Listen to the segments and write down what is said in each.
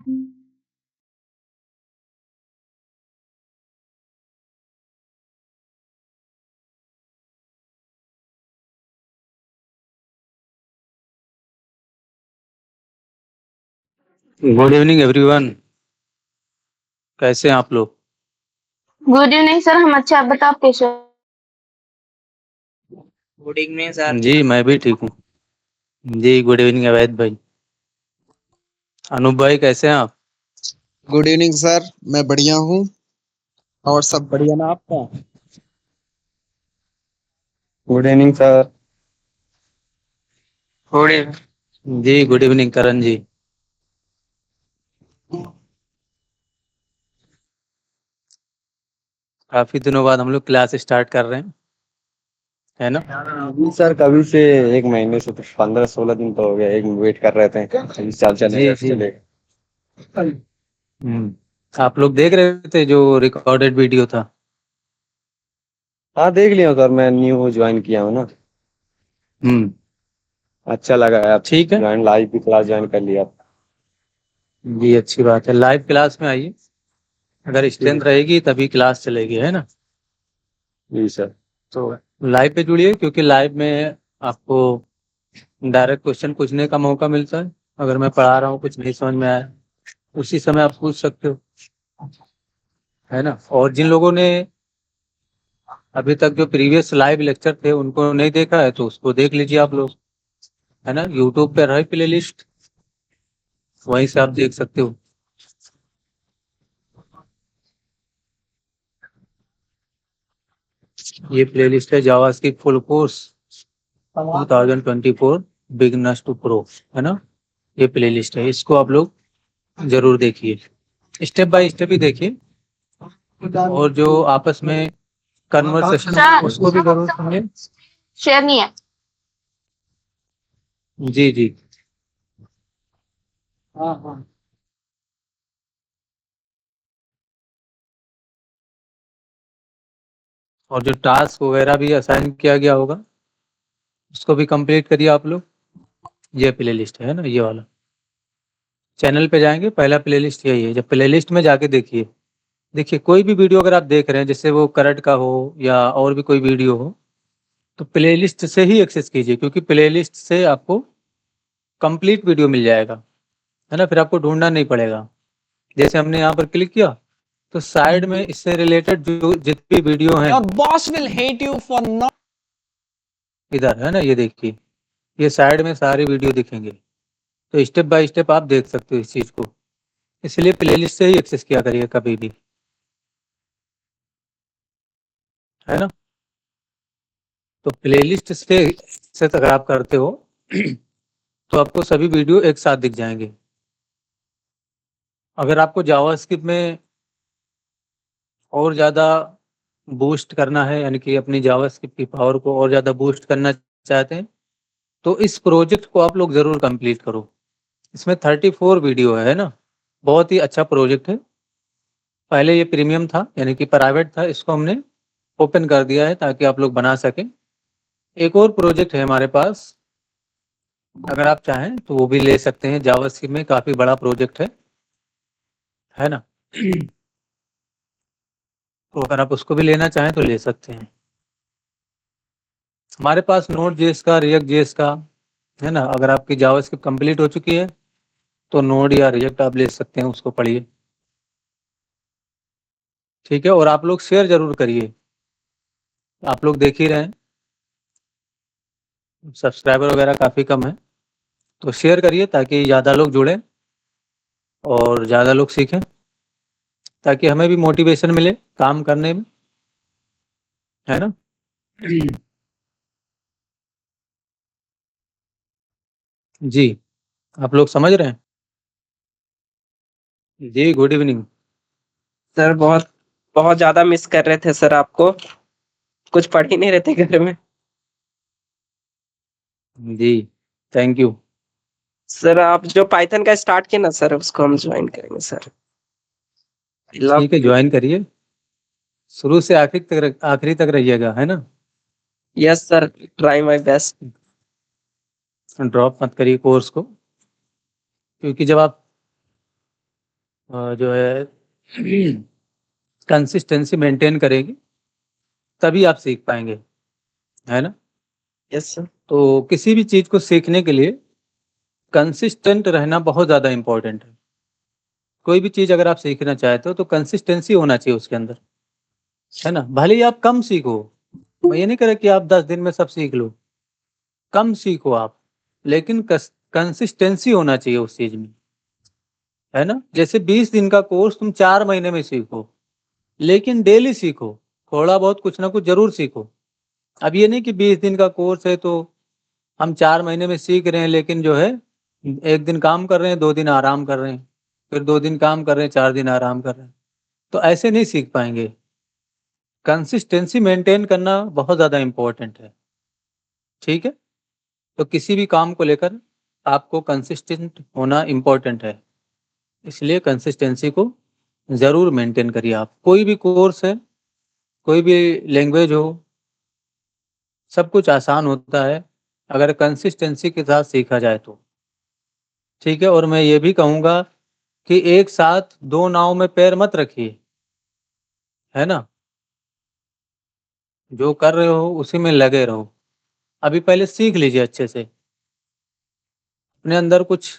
Good evening everyone. कैसे हैं आप लोग? गुड इवनिंग सर, हम अच्छे, आप बताओ आप कैसे हो? Good evening sir. जी मैं भी ठीक हूँ। जी गुड इवनिंग अवैध भाई। अनूप भाई कैसे हैं आप? गुड इवनिंग सर, मैं बढ़िया हूँ। और सब बढ़िया ना आपका? Good evening sir. Good evening. जी गुड इवनिंग करण जी। काफी दिनों बाद हम लोग क्लास स्टार्ट कर रहे हैं, है ना? जी सर, कभी से 1 महीने से तो 15-16 दिन तो हो गया, एक वेट कर रहे थे अभी चाल चलेगा जी। चलेगा। आप लोग देख रहे थे जो रिकॉर्डेड वीडियो था? हाँ देख लिया सर, मैं न्यू ज्वाइन किया हूँ ना। हम्म। अच्छा लगा है, आप ठीक है। ज्वाइन लाइव भी क्लास ज्वाइन कर लिया। जी अच्छी बात है, लाइव क्लास में आइए। अगर स्ट्रेंथ रहेगी तभी क्लास चलेगी, है ना? जी सर। तो लाइव पे जुड़िए, क्योंकि लाइव में आपको डायरेक्ट क्वेश्चन पूछने का मौका मिलता है। अगर मैं पढ़ा रहा हूँ, कुछ नहीं समझ में आया, उसी समय आप पूछ सकते हो, है ना? और जिन लोगों ने अभी तक जो प्रीवियस लाइव लेक्चर थे उनको नहीं देखा है तो उसको देख लीजिए आप लोग, है ना? यूट्यूब पे रही प्ले लिस्ट, वहीं से आप देख सकते हो। ये प्ले लिस्ट है JavaScript full course 2024 beginners to pro, है ना? ये प्ले लिस्ट है, इसको आप लोग जरूर देखिए, स्टेप बाय स्टेप ही देखिए। और जो आपस में कन्वर्सेशन सर, उसको भी जरूर सुनिए। शेयर नहीं है। जी जी। और जो टास्क वगैरह भी असाइन किया गया होगा उसको भी कंप्लीट करिए आप लोग। ये प्ले लिस्ट है ना, ये वाला। चैनल पे जाएंगे, पहला प्ले लिस्ट यही है। जब प्ले लिस्ट में जाके देखिए, देखिए कोई भी वीडियो अगर आप देख रहे हैं, जैसे वो करंट का हो या और भी कोई वीडियो हो, तो प्ले लिस्ट से ही एक्सेस कीजिए, क्योंकि प्ले लिस्ट से आपको कंप्लीट वीडियो मिल जाएगा, है ना? फिर आपको ढूंढना नहीं पड़ेगा। जैसे हमने यहाँ पर क्लिक किया तो साइड में इससे रिलेटेड जो जितनी वीडियो हैं, Your boss will hate you for not. इधर है ना, ये देखिए, ये साइड में सारी वीडियो दिखेंगे। तो स्टेप बाय स्टेप आप देख सकते हो इस चीज को, इसलिए प्लेलिस्ट से ही एक्सेस किया करिए कभी भी, है ना? तो प्लेलिस्ट से अगर आप करते हो तो आपको सभी वीडियो एक साथ दिख जाएंगे। अगर आपको जावास्क्रिप्ट में और ज़्यादा बूस्ट करना है, यानी कि अपनी जावास्क्रिप्ट की पावर को और ज़्यादा बूस्ट करना चाहते हैं, तो इस प्रोजेक्ट को आप लोग ज़रूर कंप्लीट करो। इसमें 34 वीडियो है ना, बहुत ही अच्छा प्रोजेक्ट है। पहले ये प्रीमियम था, यानी कि प्राइवेट था, इसको हमने ओपन कर दिया है ताकि आप लोग बना सकें। एक और प्रोजेक्ट है हमारे पास, अगर आप चाहें तो वो भी ले सकते हैं। जावास्क्रिप्ट में काफ़ी बड़ा प्रोजेक्ट है ना? तो अगर आप उसको भी लेना चाहें तो ले सकते हैं। हमारे पास नोड जेएस का, रिएक्ट जेएस का, है ना? अगर आपकी जावास्क्रिप्ट कंप्लीट हो चुकी है तो नोड या रिएक्ट आप ले सकते हैं, उसको पढ़िए, ठीक है? और आप लोग शेयर जरूर करिए। आप लोग देख ही रहे हैं, सब्सक्राइबर वगैरह काफ़ी कम है, तो शेयर करिए ताकि ज़्यादा लोग जुड़ें और ज़्यादा लोग सीखें, ताकि हमें भी मोटिवेशन मिले काम करने में, है ना? जी, आप लोग समझ रहे हैं? जी गुड इवनिंग। सर बहुत बहुत ज्यादा मिस कर रहे थे सर आपको, कुछ पढ़ ही नहीं रहे थे घर में। जी थैंक यू। सर आप जो पाइथन का स्टार्ट किए ना सर, उसको हम ज्वाइन करेंगे सर। लव ठीक है, ज्वाइन करिए, शुरू से आखिरी तक रहिएगा, है ना? Yes sir, try my best. Drop मत करिए कोर्स को, क्योंकि जब आप जो है कंसिस्टेंसी मेंटेन करेगी, तभी आप सीख पाएंगे, है ना। Yes sir. तो किसी भी चीज़ को सीखने के लिए कंसिस्टेंट रहना बहुत ज़्यादा इम्पोर्टेंट है। कोई भी चीज़ अगर आप सीखना चाहते हो तो कंसिस्टेंसी होना चाहिए उसके अंदर, है ना। भले ही आप कम सीखो, मैं ये नहीं कह रहा कि आप 10 दिन में सब सीख लो, कम सीखो आप, लेकिन कंसिस्टेंसी होना चाहिए उस चीज़ में, है ना। जैसे 20 दिन का कोर्स तुम 4 महीने में सीखो, लेकिन डेली सीखो, थोड़ा बहुत कुछ ना कुछ ज़रूर सीखो। अब ये नहीं कि 20 दिन का कोर्स है तो हम 4 महीने में सीख रहे हैं, लेकिन जो है 1 दिन काम कर रहे हैं, 2 दिन आराम कर रहे हैं, फिर 2 दिन काम कर रहे हैं, 4 दिन आराम कर रहे हैं, तो ऐसे नहीं सीख पाएंगे। कंसिस्टेंसी मेंटेन करना बहुत ज़्यादा इम्पोर्टेंट है, ठीक है। तो किसी भी काम को लेकर आपको कंसिस्टेंट होना इम्पोर्टेंट है, इसलिए कंसिस्टेंसी को ज़रूर मेंटेन करिए आप। कोई भी कोर्स है, कोई भी लैंग्वेज हो, सब कुछ आसान होता है अगर कंसिस्टेंसी के साथ सीखा जाए तो, ठीक है। और मैं ये भी कहूँगा कि एक साथ 2 नाव में पैर मत रखिए, है ना। जो कर रहे हो उसी में लगे रहो। अभी पहले सीख लीजिए अच्छे से, अपने अंदर कुछ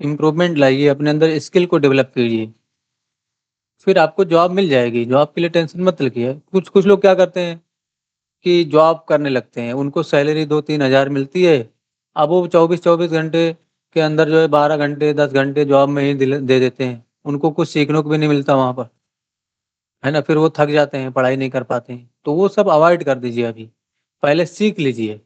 इम्प्रूवमेंट लाइए, अपने अंदर स्किल को डेवलप कीजिए, फिर आपको जॉब मिल जाएगी। जॉब के लिए टेंशन मत लीजिए। कुछ लोग क्या करते हैं कि जॉब करने लगते हैं, उनको सैलरी 2-3 हज़ार मिलती है, अब वो 24-24 घंटे के अंदर जो है 12 घंटे 10 घंटे जॉब में ही दे देते हैं, उनको कुछ सीखने को भी नहीं मिलता वहाँ पर, है ना। फिर वो थक जाते हैं, पढ़ाई नहीं कर पाते हैं, तो वो सब अवॉइड कर दीजिए। अभी पहले सीख लीजिए,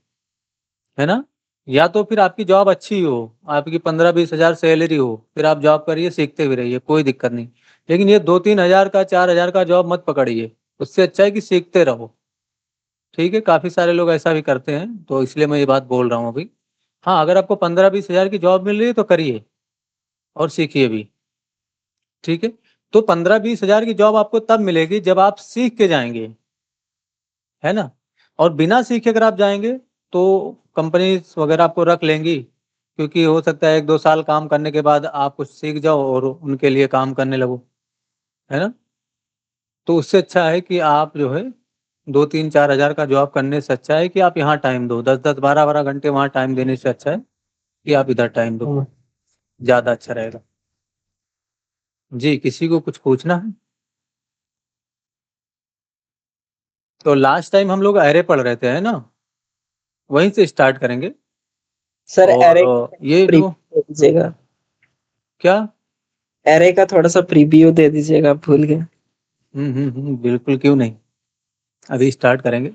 है ना। या तो फिर आपकी जॉब अच्छी हो, आपकी 15-20 हज़ार सैलरी हो, फिर आप जॉब करिए, सीखते भी रहिए, कोई दिक्कत नहीं। लेकिन ये 2-3 हज़ार का 4 हज़ार का जॉब मत पकड़िए, उससे अच्छा है कि सीखते रहो, ठीक है। काफ़ी सारे लोग ऐसा भी करते हैं, तो इसलिए मैं ये बात बोल रहा हूँ अभी। हाँ, अगर आपको 15-20 हज़ार की जॉब मिल रही है तो करिए और सीखिए भी, ठीक है। तो 15-20 हज़ार की जॉब आपको तब मिलेगी जब आप सीख के जाएँगे, है ना। और बिना सीखे अगर आप जाएँगे तो कंपनीज़ वगैरह आपको रख लेंगी, क्योंकि हो सकता है 1-2 साल काम करने के बाद आप कुछ सीख जाओ और उनके लिए काम करने लगो, है ना। तो उससे अच्छा है कि आप जो है 2-3-4 हज़ार का जॉब करने से अच्छा है कि आप यहाँ टाइम दो, 10-10 12-12 घंटे वहाँ टाइम देने से अच्छा है कि आप इधर टाइम दो, ज़्यादा अच्छा रहेगा। जी, किसी को कुछ पूछना है? तो लास्ट टाइम हम लोग एरे पढ़ रहे थे, है ना? वहीं से स्टार्ट करेंगे। सर एरे और ये जो दे दीजिएगा, क्या? एरे का थोड़ा सा प्रीव्यू दे दीजिएगा, भूल गए। बिल्कुल, क्यों नहीं, अभी स्टार्ट करेंगे,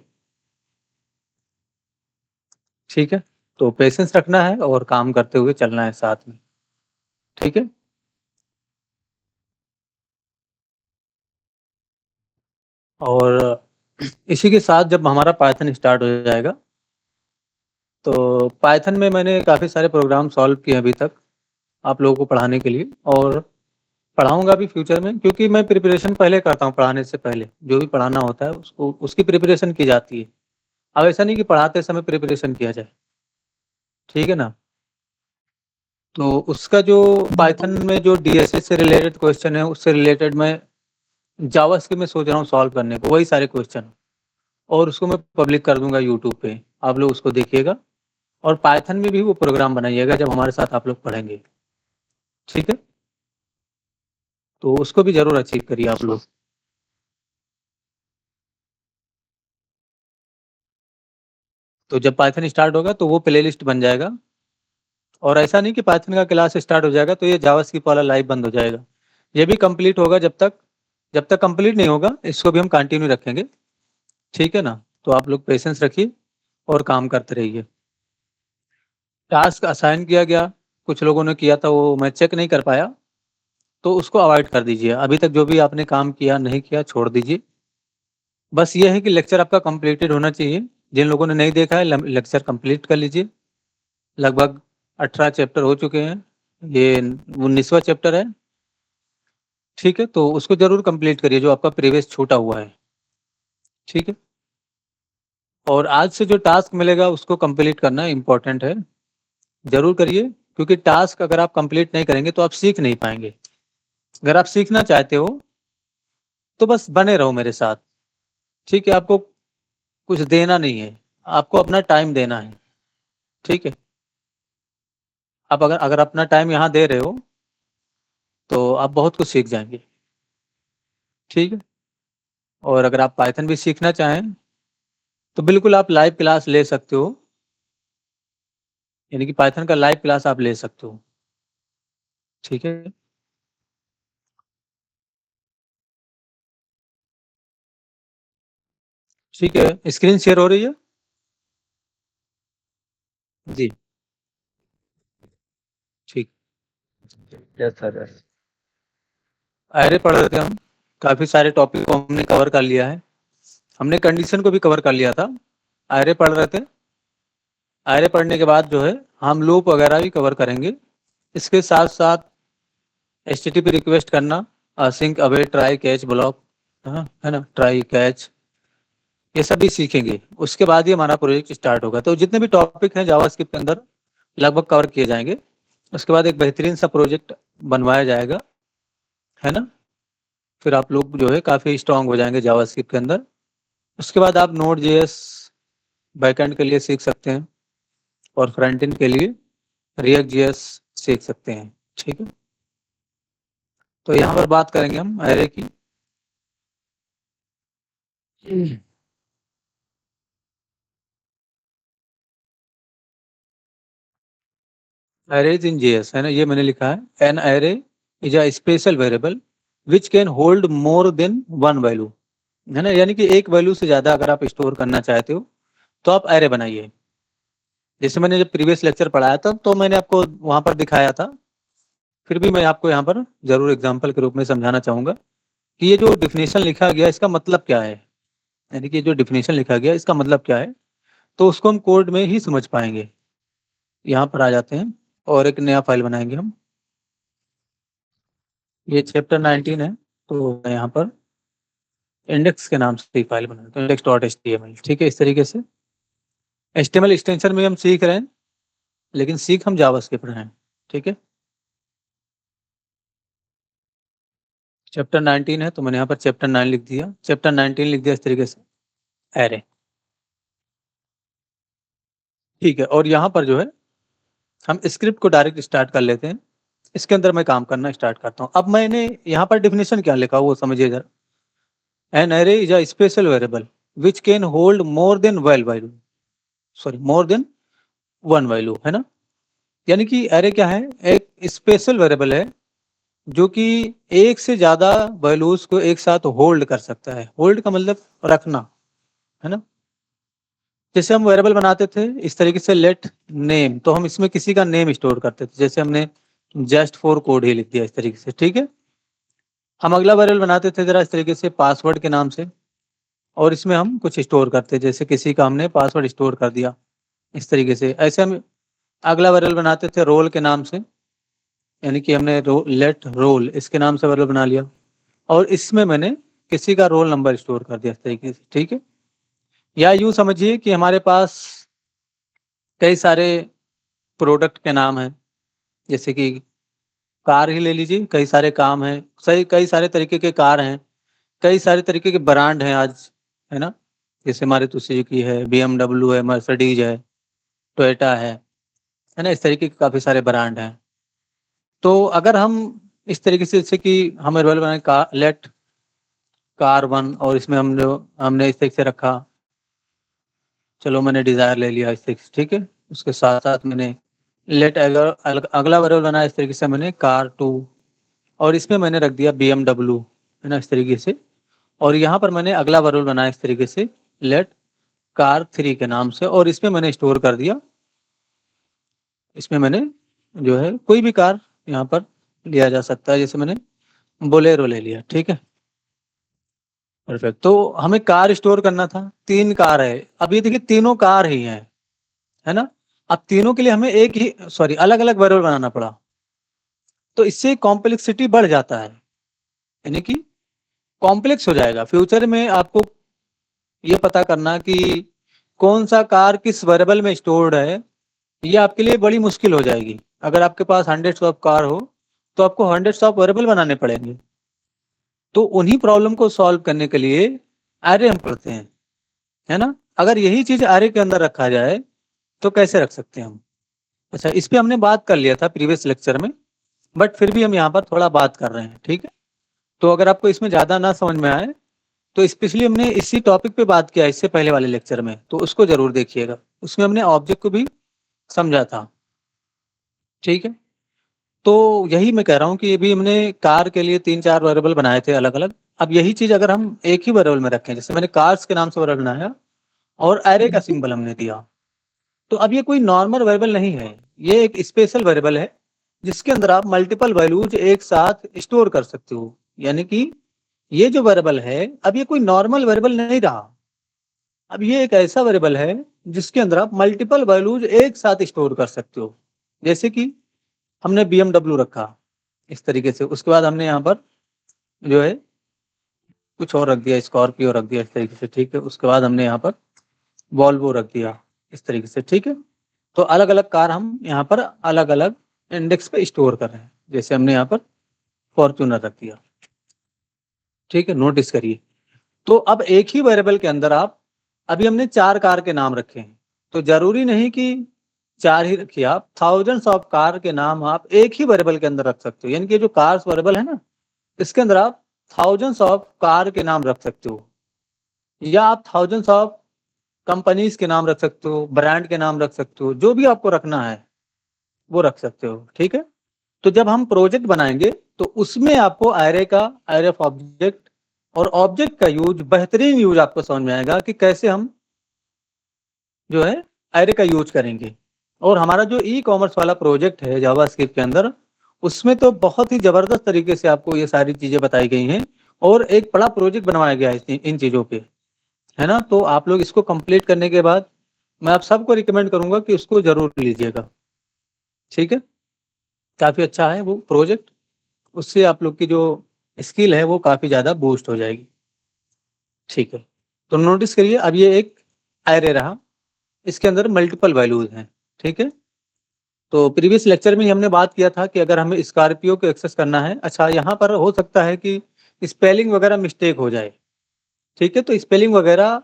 ठीक है। तो पेशेंस रखना है और काम करते हुए चलना है साथ में, ठीक है। और इसी के साथ जब हमारा पाइथन स्टार्ट हो जाएगा, तो पाइथन में मैंने काफ़ी सारे प्रोग्राम सॉल्व किए अभी तक आप लोगों को पढ़ाने के लिए, और पढ़ाऊँगा भी फ्यूचर में, क्योंकि मैं प्रिपरेशन पहले करता हूँ। पढ़ाने से पहले जो भी पढ़ाना होता है उसको उसकी प्रिपरेशन की जाती है। अब ऐसा नहीं कि पढ़ाते समय प्रिपरेशन किया जाए, ठीक है ना। तो उसका जो पाइथन में जो डीएसए से रिलेटेड क्वेश्चन है, उससे रिलेटेड मैं जावास्क्रिप्ट में सोच रहा हूँ सॉल्व करने को, वही सारे क्वेश्चन, और उसको मैं पब्लिक कर दूंगा यूट्यूब पे, आप लोग उसको देखिएगा। और पाइथन में भी वो प्रोग्राम बनाइएगा जब हमारे साथ आप लोग पढ़ेंगे, ठीक है। तो उसको भी ज़रूर अचीव करिए आप लोग। तो जब पाइथन स्टार्ट होगा तो वो प्लेलिस्ट बन जाएगा, और ऐसा नहीं कि पाइथन का क्लास स्टार्ट हो जाएगा तो ये जावास्क्रिप्ट वाला लाइव बंद हो जाएगा। ये भी कंप्लीट होगा, जब तक कंप्लीट नहीं होगा इसको भी हम कंटिन्यू रखेंगे, ठीक है ना। तो आप लोग पेशेंस रखिए और काम करते रहिए। टास्क असाइन किया गया, कुछ लोगों ने किया था, वो मैं चेक नहीं कर पाया, तो उसको अवॉइड कर दीजिए। अभी तक जो भी आपने काम किया नहीं किया छोड़ दीजिए। बस ये है कि लेक्चर आपका कंप्लीटेड होना चाहिए। जिन लोगों ने नहीं देखा है लेक्चर कंप्लीट कर लीजिए। लगभग 18 चैप्टर हो चुके हैं, ये 19वां चैप्टर है, ठीक है। तो उसको जरूर कंप्लीट करिए जो आपका प्रीवियस छूटा हुआ है, ठीक है। और आज से जो टास्क मिलेगा उसको कंप्लीट करना इम्पोर्टेंट है, जरूर करिए, क्योंकि टास्क अगर आप कंप्लीट नहीं करेंगे तो आप सीख नहीं पाएंगे, अगर आप सीखना चाहते हो तो बस बने रहो मेरे साथ, ठीक है। आपको कुछ देना नहीं है, आपको अपना टाइम देना है, ठीक है। आप अगर अगर अपना टाइम यहाँ दे रहे हो तो आप बहुत कुछ सीख जाएंगे, ठीक है। और अगर आप पाइथन भी सीखना चाहें तो बिल्कुल आप लाइव क्लास ले सकते हो, यानी कि पाइथन का लाइव क्लास आप ले सकते हो, ठीक है। ठीक है, स्क्रीन शेयर हो रही है जी, ठीक। Yes sir. अरे पढ़ रहे थे हम, काफी सारे टॉपिक को हमने कवर कर लिया है, हमने कंडीशन को भी कवर कर लिया था। अरे पढ़ रहे थे, अरे पढ़ने के बाद जो है हम लूप वगैरह भी कवर करेंगे। इसके साथ साथ HTTP रिक्वेस्ट करना, async await, try catch block, है ना, ट्राई कैच, ये सब भी सीखेंगे। उसके बाद ही हमारा प्रोजेक्ट स्टार्ट होगा। तो जितने भी टॉपिक हैं जावास्क्रिप्ट के अंदर लगभग कवर किए जाएंगे। उसके बाद एक बेहतरीन सा प्रोजेक्ट बनवाया जाएगा, है ना। फिर आप लोग जो है काफ़ी स्ट्रांग हो जाएंगे जावास्क्रिप्ट के अंदर। उसके बाद आप नोड जेएस बैकएंड के लिए सीख सकते हैं और फ्रंट एंड के लिए रिएक्ट जेएस सीख सकते हैं, ठीक है। तो यहाँ पर बात करेंगे हम एरे की। एरेज इन जेएस, है ना, ये मैंने लिखा है। An array is a special variable which can hold more than one value, है ना, यानी कि एक वैल्यू से ज्यादा अगर आप स्टोर करना चाहते हो तो आप एरे बनाइए। जैसे मैंने जब प्रीवियस लेक्चर पढ़ाया था तो मैंने आपको वहां पर दिखाया था, फिर भी मैं आपको यहाँ पर जरूर एग्जाम्पल के रूप में समझाना चाहूंगा कि ये जो डिफिनेशन लिखा गया इसका मतलब क्या है, यानी कि जो डिफिनेशन लिखा गया इसका मतलब क्या है, तो उसको हम कोड में ही समझ पाएंगे। यहाँ पर आ जाते हैं और एक नया फाइल बनाएंगे हम। ये चैप्टर 19 है, तो मैं यहाँ पर इंडेक्स के नाम से फाइल बनाता हूँ, index.html, ठीक है। इस तरीके से HTML एक्सटेंशन में हम सीख रहे हैं, लेकिन सीख हम जावास्क्रिप्ट रहे हैं, ठीक है। चैप्टर 19 है तो मैंने यहाँ पर चैप्टर 9 लिख दिया, चैप्टर 19 लिख दिया इस तरीके से, एरे, ठीक है। और यहाँ पर जो है हम स्क्रिप्ट को डायरेक्ट स्टार्ट कर लेते हैं। इसके अंदर मैं काम करना स्टार्ट करता हूँ। अब मैंने यहाँ पर डिफिनेशन क्या लिखा वो समझिए जरा। An array is a special variable which can hold more than more than one value, है ना। यानी कि एरे क्या है, एक स्पेशल वेरिएबल है जो कि एक से ज्यादा वैल्यूज को एक साथ होल्ड कर सकता है। होल्ड का मतलब रखना, है ना। जैसे हम वेरिएबल बनाते थे इस तरीके से, लेट नेम, तो हम इसमें किसी का नेम स्टोर करते थे, जैसे हमने जस्ट फॉर कोड ही लिख दिया इस तरीके से, ठीक है। हम अगला वेरिएबल बनाते थे जरा इस तरीके से, पासवर्ड के नाम से, और इसमें हम कुछ स्टोर करते, जैसे किसी का हमने पासवर्ड स्टोर कर दिया इस तरीके से। ऐसे हम अगला वेरिएबल बनाते थे रोल के नाम से, यानी कि हमने लेट रोल इसके नाम से वेरिएबल बना लिया, और इसमें मैंने किसी का रोल नंबर स्टोर कर दिया इस तरीके से, ठीक है। या यूं समझिए कि हमारे पास कई सारे प्रोडक्ट के नाम हैं, जैसे कि कार ही ले लीजिए, कई सारे काम हैं, सही, कई सारे तरीके के कार हैं, कई सारे तरीके के ब्रांड हैं आज, है ना। जैसे मारुति सुजुकी है, BMW है, मर्सिडीज है, टोयोटा है ना, इस तरीके के काफी सारे ब्रांड हैं। तो अगर हम इस तरीके से, जैसे कि हमें रोल बनाए कार, लेट कार 1, और इसमें हमने इस तरीके से रखा, चलो मैंने डिजायर ले लिया इस तरीके से, ठीक है। उसके साथ साथ मैंने लेट अगला वेरिएबल बनाया इस तरीके से, मैंने कार 2, और इसमें मैंने रख दिया BMW, है ना, इस तरीके से। और यहाँ पर मैंने अगला वेरिएबल बनाया इस तरीके से, लेट कार 3 के नाम से, और इसमें मैंने स्टोर कर दिया, इसमें मैंने जो है कोई भी कार यहाँ पर लिया जा सकता है, जैसे मैंने बोलेरो ले लिया, ठीक है, परफेक्ट। तो हमें कार स्टोर करना था, 3 कार है, अब ये देखिए तीनों कार ही हैं, है ना। अब तीनों के लिए हमें अलग अलग वेरिएबल बनाना पड़ा, तो इससे कॉम्प्लेक्सिटी बढ़ जाता है, यानी कि कॉम्प्लेक्स हो जाएगा। फ्यूचर में आपको ये पता करना कि कौन सा कार किस वेरिएबल में स्टोर्ड है, ये आपके लिए बड़ी मुश्किल हो जाएगी। अगर आपके पास 100 ऑफ कार हो तो आपको हंड्रेड्स ऑफ वेरिएबल बनाने पड़ेंगे। तो उन्हीं प्रॉब्लम को सॉल्व करने के लिए एरे हम पढ़ते हैं, है ना। अगर यही चीज एरे के अंदर रखा जाए तो कैसे रख सकते हैं हम। अच्छा, इस पे हमने बात कर लिया था प्रीवियस लेक्चर में, बट फिर भी हम यहाँ पर थोड़ा बात कर रहे हैं, ठीक है। तो अगर आपको इसमें ज्यादा ना समझ में आए तो स्पेशली हमने इसी टॉपिक पे बात किया इससे पहले वाले लेक्चर में, तो उसको जरूर देखिएगा, उसमें हमने ऑब्जेक्ट को भी समझा था, ठीक है। तो यही मैं कह रहा हूँ कि ये भी हमने कार के लिए 3-4 वेरिएबल बनाए थे अलग अलग। अब यही चीज अगर हम एक ही वेरिएबल में रखें, जैसे मैंने कार्स के नाम से वेरिएबल बनाया और एरे का सिंबल हमने दिया, तो अब ये कोई नॉर्मल वेरिएबल नहीं है, ये एक स्पेशल वेरिएबल है जिसके अंदर आप मल्टीपल वैल्यूज एक साथ स्टोर कर सकते हो। यानी कि ये जो वेरिएबल है अब ये कोई नॉर्मल वेरिएबल नहीं रहा, अब ये एक ऐसा वेरिएबल है जिसके अंदर आप मल्टीपल वैल्यूज एक साथ स्टोर कर सकते हो। जैसे कि हमने BMW रखा इस तरीके से, उसके बाद हमने यहाँ पर जो है कुछ और रख दिया, स्कॉर्पियो रख दिया इस तरीके से, ठीक है। उसके बाद हमने यहाँ पर वॉल्वो रख दिया इस तरीके से, ठीक है। तो अलग अलग कार हम यहाँ पर अलग अलग इंडेक्स पे स्टोर कर रहे हैं। जैसे हमने यहाँ पर फॉर्च्यूनर रख दिया, ठीक है, नोटिस करिए। तो अब एक ही वेरिएबल के अंदर आप, अभी हमने 4 कार के नाम रखे हैं, तो जरूरी नहीं कि 4 ही रखिए, आप थाउजेंड्स ऑफ कार के नाम आप एक ही वेरिएबल के अंदर रख सकते हो। यानी कि जो कार्स वेरिएबल है ना, इसके अंदर आप थाउजेंड्स ऑफ कार के नाम रख सकते हो, या आप थाउजेंड्स ऑफ कंपनीज के नाम रख सकते हो, ब्रांड के नाम रख सकते हो, जो भी आपको रखना है वो रख सकते हो, ठीक है। तो जब हम प्रोजेक्ट बनाएंगे तो उसमें आपको एरे ऑफ ऑब्जेक्ट और ऑब्जेक्ट का यूज, बेहतरीन यूज आपको समझ में आएगा कि कैसे हम जो है एरे का यूज करेंगे। और हमारा जो ई कॉमर्स वाला प्रोजेक्ट है जावास्क्रिप्ट के अंदर, उसमें तो बहुत ही जबरदस्त तरीके से आपको ये सारी चीजें बताई गई हैं और एक बड़ा प्रोजेक्ट बनवाया गया है इन चीजों पे, है ना। तो आप लोग इसको कंप्लीट करने के बाद मैं आप सबको रिकमेंड करूंगा कि उसको जरूर लीजिएगा, ठीक है। काफी अच्छा है वो प्रोजेक्ट, उससे आप लोग की जो स्किल है वो काफी ज्यादा बूस्ट हो जाएगी, ठीक है। तो नोटिस करिए, अब ये एक एरे रहा, इसके अंदर मल्टीपल वैल्यूज हैं, ठीक है। तो प्रीवियस लेक्चर में ही हमने बात किया था कि अगर हमें स्कॉर्पियो को एक्सेस करना है, अच्छा यहाँ पर हो सकता है कि स्पेलिंग वगैरह मिस्टेक हो जाए, ठीक है। तो स्पेलिंग वगैरह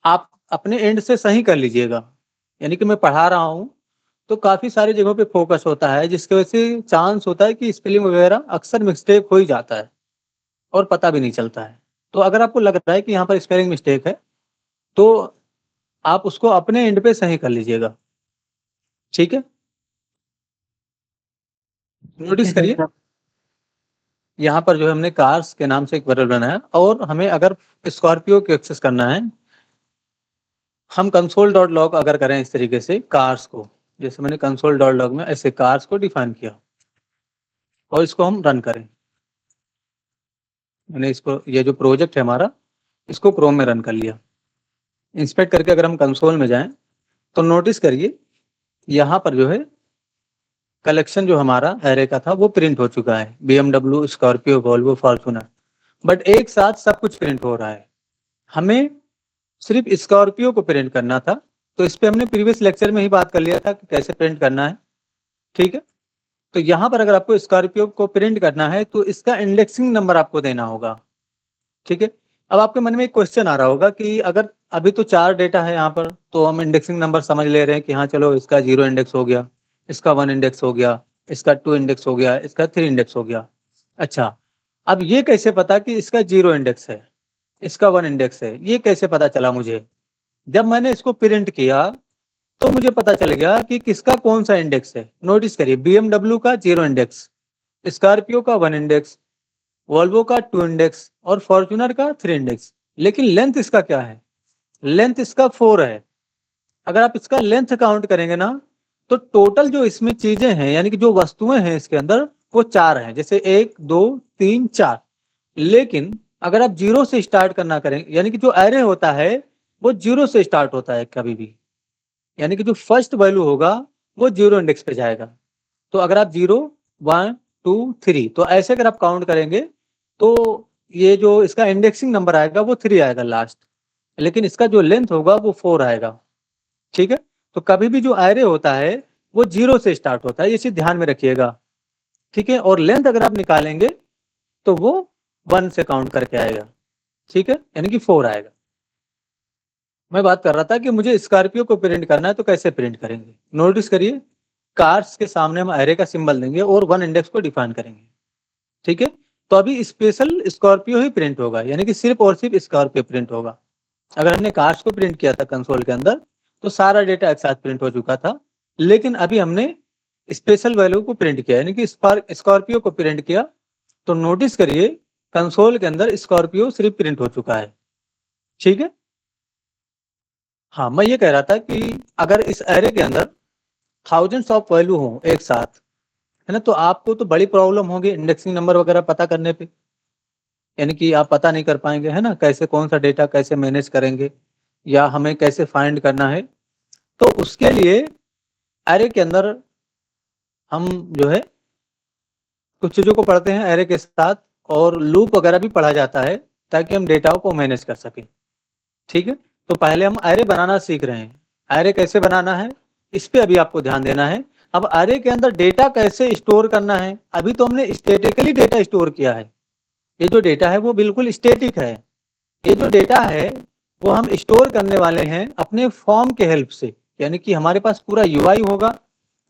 आप अपने एंड से सही कर लीजिएगा। यानी कि मैं पढ़ा रहा हूँ तो काफी सारी जगहों पे फोकस होता है, जिसकी वजह से चांस होता है कि स्पेलिंग वगैरह अक्सर मिस्टेक हो ही जाता है और पता भी नहीं चलता है। तो अगर आपको लग रहा है कि यहाँ पर स्पेलिंग मिस्टेक है तो आप उसको अपने एंड पे सही कर लीजिएगा, ठीक है। नोटिस करिए, यहाँ पर जो है हमने कार्स के नाम से एक वेरिएबल बनाया, और हमें अगर स्कॉर्पियो को एक्सेस करना है, हम console.log अगर करें इस तरीके से कार्स को, जैसे मैंने console.log में ऐसे कार्स को डिफाइन किया और इसको हम रन करें, मैंने इसको, ये जो प्रोजेक्ट है हमारा, इसको क्रोम में रन कर लिया। इंस्पेक्ट करके अगर हम कंसोल में जाएं तो नोटिस करिए यहाँ पर जो है कलेक्शन जो हमारा एरे का था वो प्रिंट हो चुका है, BMW, Scorpio, Volvo, Fortuner, but एक साथ सब कुछ प्रिंट हो रहा है। हमें सिर्फ स्कॉर्पियो को प्रिंट करना था, तो इस पे हमने प्रीवियस लेक्चर में ही बात कर लिया था कि कैसे प्रिंट करना है, ठीक है। तो यहाँ पर अगर आपको स्कॉर्पियो को प्रिंट करना है तो इसका इंडेक्सिंग नंबर आपको देना होगा, ठीक है। अब आपके मन में एक क्वेश्चन आ रहा होगा कि अगर अभी तो 4 डेटा है यहाँ पर, तो हम इंडेक्सिंग नंबर समझ ले रहे हैं कि हाँ चलो इसका 0 इंडेक्स हो गया, इसका 1 इंडेक्स हो गया, इसका 2 इंडेक्स हो गया, इसका 3 इंडेक्स हो गया। अच्छा, अब ये कैसे पता कि इसका 0 इंडेक्स है, इसका 1 इंडेक्स है, ये कैसे पता चला मुझे? जब मैंने इसको प्रिंट किया तो मुझे पता चल गया कि किसका कौन सा इंडेक्स है। नोटिस करिए, BMW का 0 इंडेक्स, स्कॉर्पियो का 1 इंडेक्स, वॉल्वो का 2 इंडेक्स और फॉर्च्यूनर का 3 इंडेक्स। लेकिन लेंथ इसका क्या है? लेंथ इसका 4 है। अगर आप इसका लेंथ काउंट करेंगे ना तो टोटल जो इसमें चीजें हैं, यानी कि जो वस्तुएं हैं इसके अंदर, वो 4 हैं, जैसे 1 2 3 4। लेकिन अगर आप 0 से स्टार्ट करना करें, यानी कि जो एरे होता है वो 0 से स्टार्ट होता है कभी भी, यानी कि जो फर्स्ट वैल्यू होगा वो 0 इंडेक्स पे जाएगा। तो अगर आप 0 1 2 3 तो ऐसे अगर आप काउंट करेंगे तो ये जो इसका इंडेक्सिंग नंबर आएगा वो 3 आएगा लास्ट, लेकिन इसका जो लेंथ होगा वो 4 आएगा, ठीक है। तो कभी भी जो एरे होता है वो 0 से स्टार्ट होता है, ये चीज ध्यान में रखिएगा, ठीक है, और लेंथ अगर आप निकालेंगे तो वो 1 से काउंट करके आएगा, ठीक है, यानी कि 4 आएगा। मैं बात कर रहा था कि मुझे स्कॉर्पियो को प्रिंट करना है तो कैसे प्रिंट करेंगे। नोटिस करिए, कार्स के सामने हम एरे का सिंबल देंगे और 1 इंडेक्स को डिफाइन करेंगे, ठीक है। तो अभी स्पेशल स्कॉर्पियो ही प्रिंट होगा, यानी कि सिर्फ और सिर्फ स्कॉर्पियो प्रिंट होगा। अगर हमने कार्स को प्रिंट किया था कंसोल के अंदर तो सारा डेटा एक साथ प्रिंट हो चुका था, लेकिन अभी हमने स्पेशल वैल्यू को प्रिंट किया, यानी कि स्कॉर्पियो को प्रिंट किया। तो नोटिस करिए कंसोल के अंदर स्कॉर्पियो सिर्फ प्रिंट हो चुका है, ठीक है। हाँ, मैं ये कह रहा था कि अगर इस एरे के अंदर थाउजेंड्स ऑफ वैल्यू हो एक साथ, है ना, तो आपको तो बड़ी प्रॉब्लम होगी इंडेक्सिंग नंबर वगैरह पता करने पे, यानी कि आप पता नहीं कर पाएंगे, है ना, कैसे कौन सा डेटा कैसे मैनेज करेंगे या हमें कैसे फाइंड करना है। तो उसके लिए एरे के अंदर हम जो है कुछ चीज़ों को पढ़ते हैं एरे के साथ, और लूप वगैरह भी पढ़ा जाता है ताकि हम डेटा को मैनेज कर सकें, ठीक है। तो पहले हम एरे बनाना सीख रहे हैं, एरे कैसे बनाना है इस पे अभी आपको ध्यान देना है। अब एरे के अंदर डेटा कैसे स्टोर करना है, अभी तो हमने स्टैटिकली डेटा स्टोर किया है, ये जो डेटा है वो बिल्कुल स्टैटिक है। ये जो डेटा है वो हम स्टोर करने वाले हैं अपने फॉर्म के हेल्प से, यानी कि हमारे पास पूरा यूआई होगा,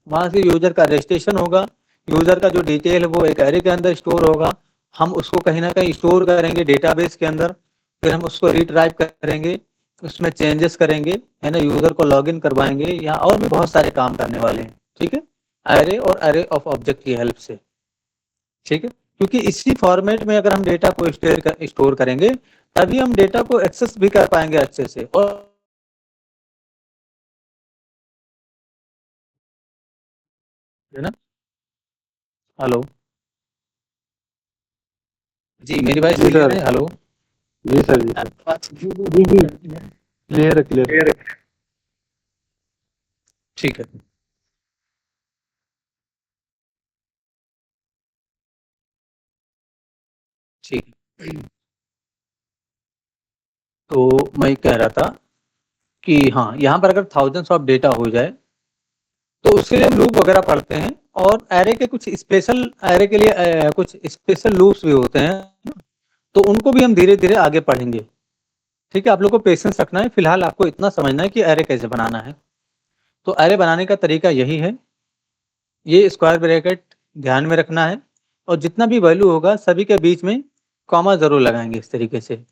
वहां से यूजर का रजिस्ट्रेशन होगा, यूजर का जो डिटेल है वो एक एरे के अंदर स्टोर होगा, हम उसको कहीं ना कहीं स्टोर करेंगे डेटाबेस के अंदर, फिर हम उसको रीड्राइव करेंगे, उसमें चेंजेस करेंगे, है ना, यूजर को लॉगिन करवाएंगे, या और भी बहुत सारे काम करने वाले हैं, ठीक है, एरे और एरे ऑफ ऑब्जेक्ट की हेल्प से, ठीक है। क्योंकि इसी फॉर्मेट में अगर हम डेटा को स्टोर करेंगे तभी हम डेटा को एक्सेस भी कर पाएंगे अच्छे से। और है ना, हेलो जी, मेरी बात जी क्लियर सर। है? हेलो जी सर। जी क्लियर है क्लियर। ठीक है। ठीक, तो मैं कह रहा था कि हाँ, यहाँ पर अगर थाउजेंड्स ऑफ डेटा हो जाए तो उसके लिए हम लूप वगैरह पढ़ते हैं, और एरे के कुछ स्पेशल एरे के लिए कुछ स्पेशल लूप्स भी होते हैं, तो उनको भी हम धीरे धीरे आगे पढ़ेंगे, ठीक है। आप लोग को पेशेंस रखना है, फिलहाल आपको इतना समझना है कि एरे कैसे बनाना है। तो एरे बनाने का तरीका यही है, ये स्क्वायर ब्रैकेट ध्यान में रखना है, और जितना भी वैल्यू होगा सभी के बीच में कॉमा जरूर लगाएंगे इस तरीके से,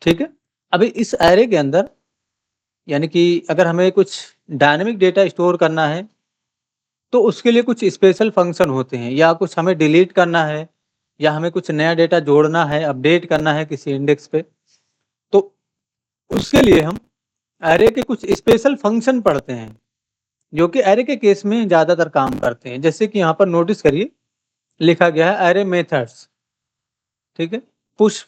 ठीक है। अभी इस एरे के अंदर यानी कि अगर हमें कुछ डायनेमिक डेटा स्टोर करना है तो उसके लिए कुछ स्पेशल फंक्शन होते हैं, या कुछ हमें डिलीट करना है, या हमें कुछ नया डेटा जोड़ना है, अपडेट करना है किसी इंडेक्स पे, तो उसके लिए हम एरे के कुछ स्पेशल फंक्शन पढ़ते हैं जो कि एरे के केस में ज़्यादातर काम करते हैं। जैसे कि यहाँ पर नोटिस करिए लिखा गया है एरे मेथड्स, ठीक है। पुश,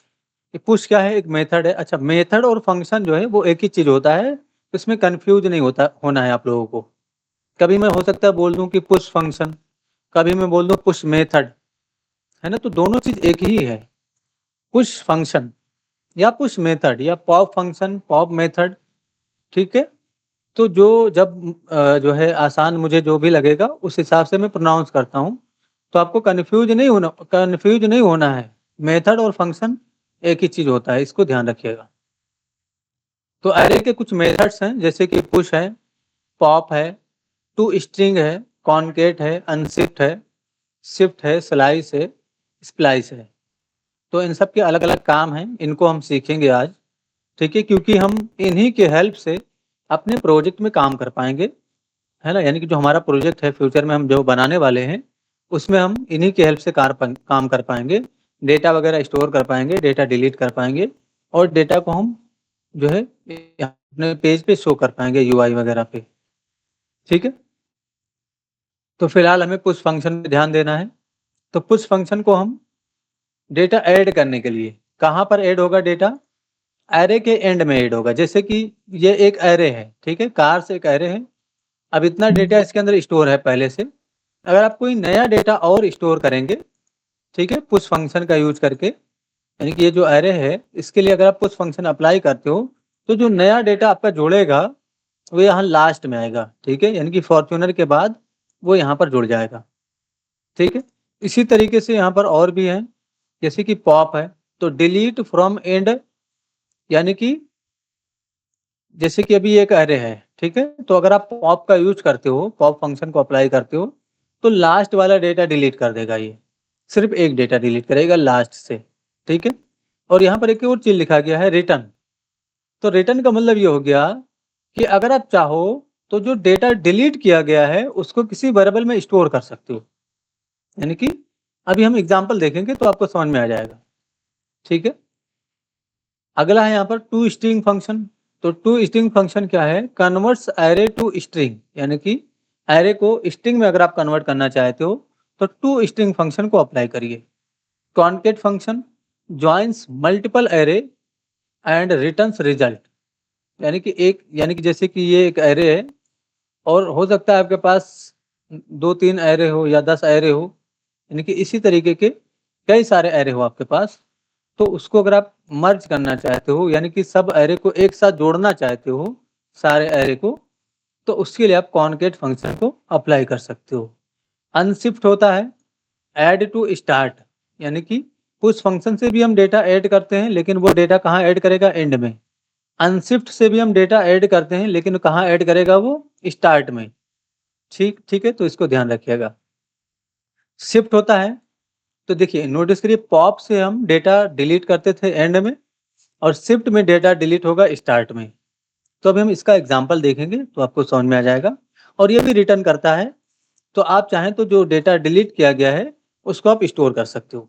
पुश क्या है? एक मेथड है। अच्छा, मेथड और फंक्शन जो है वो एक ही चीज़ होता है, इसमें कंफ्यूज नहीं होना है आप लोगों को। कभी मैं हो सकता है बोल दूं कि पुश फंक्शन, कभी मैं बोल दूं पुश मेथड, है ना, तो दोनों चीज एक ही है, पुश फंक्शन या पुश मेथड या पॉप फंक्शन पॉप मेथड, ठीक है। तो जो जब जो है आसान मुझे जो भी लगेगा उस हिसाब से मैं प्रोनाउंस करता हूँ, तो आपको कंफ्यूज नहीं होना है। मेथड और फंक्शन एक ही चीज होता है, इसको ध्यान रखिएगा। तो एरे के कुछ मेथड्स हैं जैसे कि पुश है, पॉप है, टू स्ट्रिंग है, कॉनकेट है, अनशिफ्ट है, शिफ्ट है, स्लाइस है, स्प्लाइस है। तो इन सब के अलग अलग काम हैं, इनको हम सीखेंगे आज, ठीक है, क्योंकि हम इन्हीं के हेल्प से अपने प्रोजेक्ट में काम कर पाएंगे, है ना। यानी कि जो हमारा प्रोजेक्ट है फ्यूचर में हम जो बनाने वाले हैं उसमें हम इन्हीं के हेल्प से काम कर पाएंगे, डेटा वगैरह स्टोर कर पाएंगे, डेटा डिलीट कर पाएंगे, और डेटा को हम जो है अपने पेज पे शो कर पाएंगे यूआई वगैरह पे, ठीक है। तो फिलहाल हमें पुश फंक्शन पे ध्यान देना है। तो पुश फंक्शन को हम डेटा ऐड करने के लिए, कहाँ पर ऐड होगा डेटा? एरे के एंड में ऐड होगा। जैसे कि ये एक एरे है, ठीक है, कार से एक एरे है, अब इतना डेटा इसके अंदर स्टोर है पहले से। अगर आप कोई नया डेटा और स्टोर करेंगे, ठीक है, पुश फंक्शन का यूज करके, यानी कि ये जो एरे है इसके लिए अगर आप पुश फंक्शन अप्लाई करते हो तो जो नया डेटा आपका जोड़ेगा वो यहाँ लास्ट में आएगा, ठीक है, यानी कि फॉर्च्यूनर के बाद वो यहाँ पर जुड़ जाएगा, ठीक है। इसी तरीके से यहाँ पर और भी हैं, जैसे कि पॉप है, तो डिलीट फ्रॉम एंड, यानी कि जैसे कि अभी एक एरे है, ठीक है, तो अगर आप पॉप का यूज करते हो, पॉप फंक्शन को अप्लाई करते हो, तो लास्ट वाला डेटा डिलीट कर देगा, ये सिर्फ एक डेटा डिलीट करेगा लास्ट से, ठीक है। और यहाँ पर एक और चीज लिखा गया है रिटर्न, तो रिटर्न का मतलब ये हो गया कि अगर आप चाहो तो जो डेटा डिलीट किया गया है उसको किसी वेरिएबल में स्टोर कर सकते हो, यानी कि अभी हम एग्जांपल देखेंगे तो आपको समझ में आ जाएगा, ठीक है। अगला है यहाँ पर टू स्ट्रिंग फंक्शन, तो टू स्ट्रिंग फंक्शन क्या है, कन्वर्ट्स एरे टू स्ट्रिंग, यानी कि एरे को स्ट्रिंग में अगर आप कन्वर्ट करना चाहते हो तो टू स्ट्रिंग फंक्शन को अप्लाई करिए। Concat function joins multiple array and returns result, यानी कि जैसे कि ये एक एरे है और हो सकता है आपके पास 2-3 एरे हो या 10 एरे हो, यानी कि इसी तरीके के कई सारे एरे हो आपके पास, तो उसको अगर आप मर्ज करना चाहते हो, यानी कि सब एरे को एक साथ जोड़ना चाहते हो, सारे एरे को, तो उसके लिए आप कॉन्केट फंक्शन को अप्लाई कर सकते हो। अनशिफ्ट होता है ऐड टू स्टार्ट, यानी कि पुश फंक्शन से भी हम डेटा ऐड करते हैं, लेकिन वो डेटा कहाँ ऐड करेगा, एंड में। अनशिफ्ट से भी हम डेटा ऐड करते हैं, लेकिन कहाँ ऐड करेगा वो, स्टार्ट में, ठीक है, तो इसको ध्यान रखिएगा। शिफ्ट होता है, तो देखिए नोटिस करिए, पॉप से हम डेटा डिलीट करते थे एंड में, और शिफ्ट में डेटा डिलीट होगा स्टार्ट में। तो अभी हम इसका एग्जांपल देखेंगे तो आपको समझ में आ जाएगा। और ये भी रिटर्न करता है, तो आप चाहें तो जो डेटा डिलीट किया गया है उसको आप स्टोर कर सकते हो,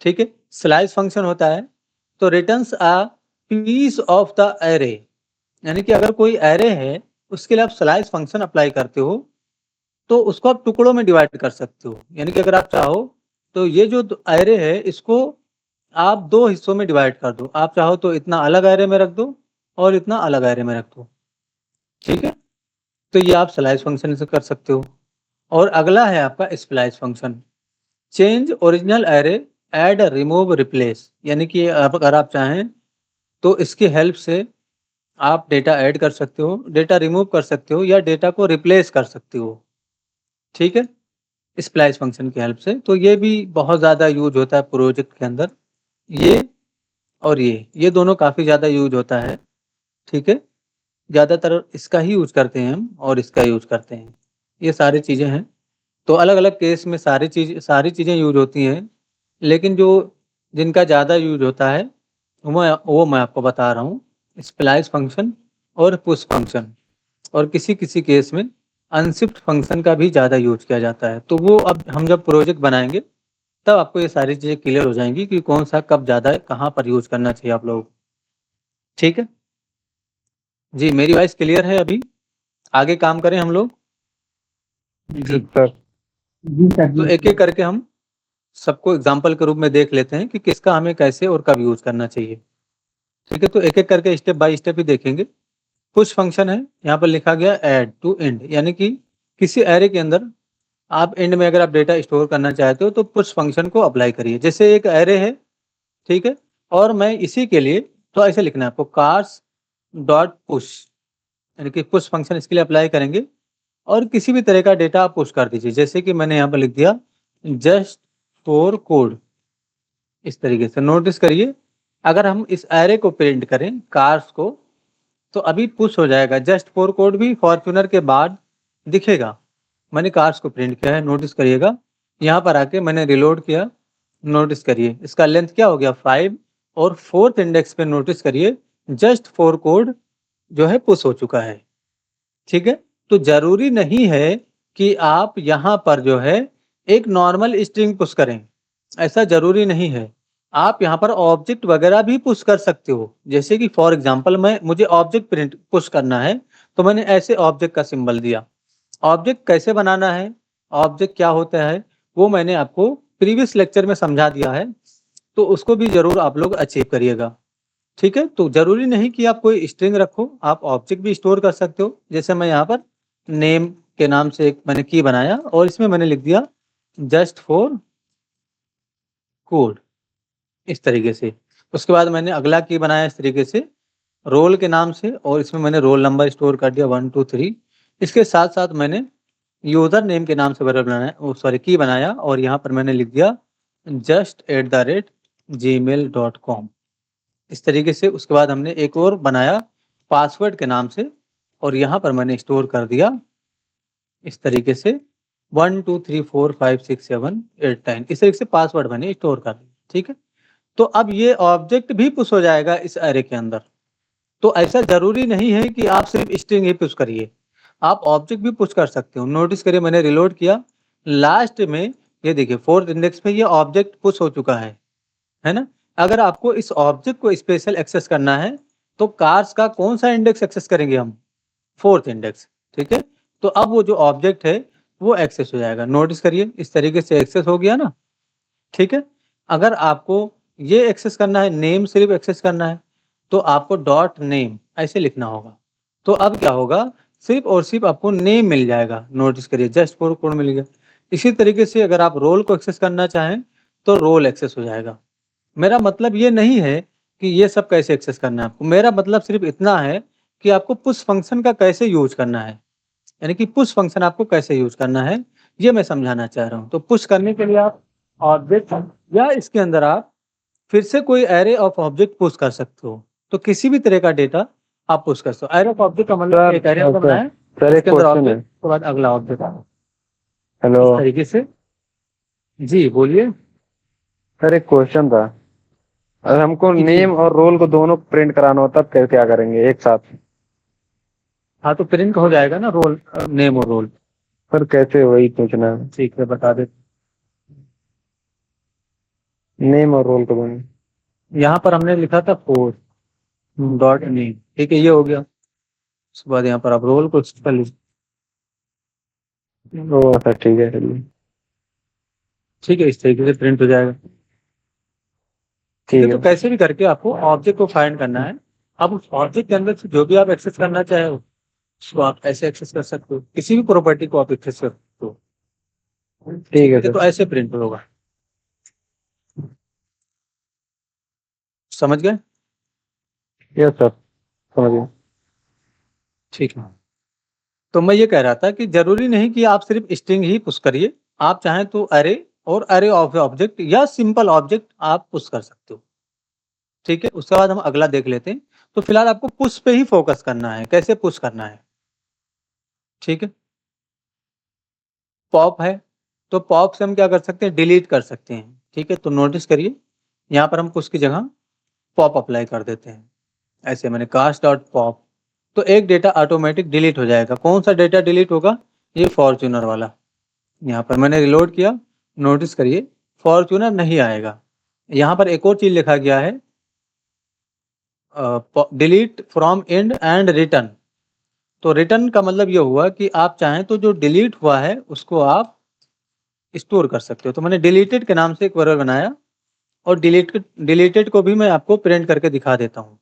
ठीक है। स्लाइस फंक्शन होता है, तो returns a piece of the array, यानी कि अगर कोई एरे है उसके लिए आप स्लाइस फंक्शन अप्लाई करते हो तो उसको आप टुकड़ों में डिवाइड कर सकते हो, यानी कि अगर आप चाहो तो ये जो एरे है इसको आप 2 हिस्सों में डिवाइड कर दो, आप चाहो तो इतना अलग एरे में रख दो और इतना अलग एरे में रख दो, ठीक है। तो ये आप स्लाइस फंक्शन से कर सकते हो। और अगला है आपका splice function, change original array add remove replace, यानी कि अगर आप चाहें तो इसकी हेल्प से आप डेटा ऐड कर सकते हो, डेटा रिमूव कर सकते हो या डेटा को रिप्लेस कर सकते हो, ठीक है, स्प्लाइस फंक्शन की हेल्प से। तो ये भी बहुत ज़्यादा यूज होता है प्रोजेक्ट के अंदर, ये और ये दोनों काफ़ी ज़्यादा यूज होता है, ठीक है। ज़्यादातर इसका ही यूज करते हैं हम और इसका यूज करते हैं, ये सारी चीज़ें हैं। तो अलग अलग केस में सारी चीज़ें यूज होती हैं, लेकिन जो जिनका ज़्यादा यूज होता है वो मैं आपको बता रहा हूँ, स्प्लाइस फंक्शन और पुश फंक्शन, और किसी किसी केस में अनशिफ्ट फंक्शन का भी ज़्यादा यूज किया जाता है। तो वो अब हम जब प्रोजेक्ट बनाएंगे तब आपको ये सारी चीज़ें क्लियर हो जाएंगी कि कौन सा कब ज़्यादा कहाँ पर यूज करना चाहिए आप लोग, ठीक है जी। मेरी वॉइस क्लियर है? अभी आगे काम करें हम लोग जी। तो एक एक करके हम सबको एग्जाम्पल के रूप में देख लेते हैं कि किसका हमें कैसे और कब यूज करना चाहिए, ठीक है। तो एक एक करके स्टेप बाय स्टेप ही देखेंगे। पुश फंक्शन है, यहाँ पर लिखा गया ऐड टू एंड, यानी कि किसी एरे के अंदर आप एंड में अगर आप डेटा स्टोर करना चाहते हो तो पुश फंक्शन को अप्लाई करिए। जैसे एक एरे है, ठीक है, और मैं इसी के लिए तो ऐसे लिखना है आपको, कार्स डॉट पुश, यानी कि पुश फंक्शन इसके लिए अप्लाई करेंगे और किसी भी तरह का डेटा आप पुश कर दीजिए। जैसे कि मैंने यहाँ पर लिख दिया जस्ट फॉर कोड, इस तरीके से नोटिस करिए, अगर हम इस एरे को प्रिंट करें कार्स को तो अभी पुश हो जाएगा, जस्ट फॉर कोड भी फॉर्च्यूनर के बाद दिखेगा। मैंने कार्स को प्रिंट किया है, नोटिस करिएगा। यहाँ पर आके मैंने रिलोड किया, नोटिस करिए इसका लेंथ क्या हो गया 5, और 4th इंडेक्स पे नोटिस करिए जस्ट फॉर कोड जो है पुश हो चुका है, ठीक है। तो जरूरी नहीं है कि आप यहाँ पर जो है एक नॉर्मल स्ट्रिंग पुश करें, ऐसा जरूरी नहीं है। आप यहाँ पर ऑब्जेक्ट वगैरह भी पुश कर सकते हो, जैसे कि फॉर एग्जांपल मुझे ऑब्जेक्ट प्रिंट पुश करना है तो मैंने ऐसे ऑब्जेक्ट का सिंबल दिया। ऑब्जेक्ट कैसे बनाना है, ऑब्जेक्ट क्या होता है, वो मैंने आपको प्रीवियस लेक्चर में समझा दिया है, तो उसको भी जरूर आप लोग अचीव करिएगा, ठीक है। तो जरूरी नहीं कि आप कोई स्ट्रिंग रखो, आप ऑब्जेक्ट भी स्टोर कर सकते हो। जैसे मैं यहाँ पर नेम के नाम से एक मैंने की बनाया और इसमें मैंने लिख दिया जस्ट फॉर कोड, इस तरीके से। उसके बाद मैंने अगला की बनाया इस तरीके से रोल के नाम से, और इसमें मैंने रोल नंबर स्टोर कर दिया 1 2 3। इसके साथ साथ मैंने यूजर नेम के नाम से वेरिएबल बनाया, सॉरी की बनाया, और यहाँ पर मैंने लिख दिया just@gmail.com इस तरीके से। उसके बाद हमने एक और बनाया पासवर्ड के नाम से, और यहाँ पर मैंने स्टोर कर दिया इस तरीके से 1 2 3 4 5 6 7 8 9 इस तरीके से पासवर्ड मैंने स्टोर कर दिया। ठीक है, तो अब ये ऑब्जेक्ट भी पुश हो जाएगा इस एरे के अंदर। तो ऐसा जरूरी नहीं है कि आप सिर्फ स्ट्रिंग ही पुश करिए, आप ऑब्जेक्ट भी पुश कर सकते हो। नोटिस करिए मैंने रिलोड किया, लास्ट में ये देखिए 4th इंडेक्स पे ये ऑब्जेक्ट पुश हो चुका है ना। अगर आपको इस ऑब्जेक्ट को स्पेशल एक्सेस करना है तो कार्स का कौन सा इंडेक्स एक्सेस करेंगे हम, 4th इंडेक्स। ठीक है, तो अब वो जो ऑब्जेक्ट है वो एक्सेस हो जाएगा। नोटिस करिए इस तरीके से एक्सेस हो गया ना। ठीक है, अगर आपको ये एक्सेस करना है, नेम सिर्फ एक्सेस करना है, तो आपको डॉट नेम ऐसे लिखना होगा। तो अब क्या होगा, सिर्फ और सिर्फ आपको नेम मिल जाएगा। नोटिस करिए जस्ट फॉर कोड मिल गया। इसी तरीके से अगर आप रोल को एक्सेस करना चाहें तो रोल एक्सेस हो जाएगा। मेरा मतलब ये नहीं है कि ये सब कैसे एक्सेस करना है आपको, मेरा मतलब सिर्फ इतना है कि आपको पुश फंक्शन का कैसे यूज करना है, यानी कि पुश फंक्शन आपको कैसे यूज करना है ये मैं समझाना चाह रहा हूँ। तो पुश करने के लिए आप ऑब्जेक्ट या इसके अंदर आप फिर से कोई एरे ऑफ ऑब्जेक्ट पुश कर सकते हो। तो किसी भी तरह का डेटा आप पुश कर सकते हो। एरे ऑफ ऑब्जेक्ट का मतलब एक एरे आपको बनाया, सर एक इसके अंदर क्वेश्चन है। ऑब्जेक्ट के बाद अगला ऑब्जेक्ट हेलो इस तरीके से। जी बोलिए। सर, एक क्वेश्चन था। अगर हमको जी। नेम और रोल को दोनों प्रिंट कराना हो तब क्या करेंगे एक साथ? हाँ तो प्रिंट हो जाएगा ना रोल, नेम और रोल। सर कैसे, वही पूछना है। ठीक है बता दे। नेम और रोल को दोनों। यहाँ पर हमने लिखा था 4 डॉट नेम, ठीक है ये हो गया। उसके बाद यहाँ पर आप रोल को कर लीजिए। ओ सर ठीक है, चलिए ठीक है, इस तरीके से प्रिंट हो जाएगा। ठीक है, तो कैसे भी करके आपको ऑब्जेक्ट को फाइंड करना है। अब उस ऑब्जेक्ट के अंदर से जो भी आप एक्सेस करना चाहे उसको आप ऐसे एक्सेस कर सकते हो, किसी भी प्रॉपर्टी को आप एक्सेस कर सकते हो। ठीक है तो सर। ऐसे प्रिंट होगा, समझ गए? यस सर, समझ गए। ठीक है, तो मैं ये कह रहा था कि जरूरी नहीं कि आप सिर्फ स्ट्रिंग ही पुश करिए, आप चाहें तो अरे और अरे ऑफ ऑब्जेक्ट या सिंपल ऑब्जेक्ट आप पुश कर सकते हो। ठीक है, उसके बाद हम अगला देख लेते हैं। तो फिलहाल आपको पुश पे ही फोकस करना है, कैसे पुश करना है। ठीक है, पॉप है तो पॉप से हम क्या कर सकते हैं, डिलीट कर सकते हैं। ठीक है, तो नोटिस करिए यहाँ पर हम पुश की जगह पॉप अप्लाई कर देते हैं। ऐसे मैंने कास्ट डॉट पॉप, तो एक डेटा ऑटोमेटिक डिलीट हो जाएगा। कौन सा डेटा डिलीट होगा, ये फॉर्च्यूनर वाला। यहाँ पर मैंने रिलोड किया, नोटिस करिए फॉर्च्यूनर नहीं आएगा। यहाँ पर एक और चीज लिखा गया है delete from and and return. तो रिटर्न का मतलब ये हुआ कि आप चाहें तो जो डिलीट हुआ है उसको आप स्टोर कर सकते हो। तो मैंने डिलीटेड के नाम से एक वेरिएबल बनाया, और डिलीटेड को भी मैं आपको प्रिंट करके दिखा देता हूँ,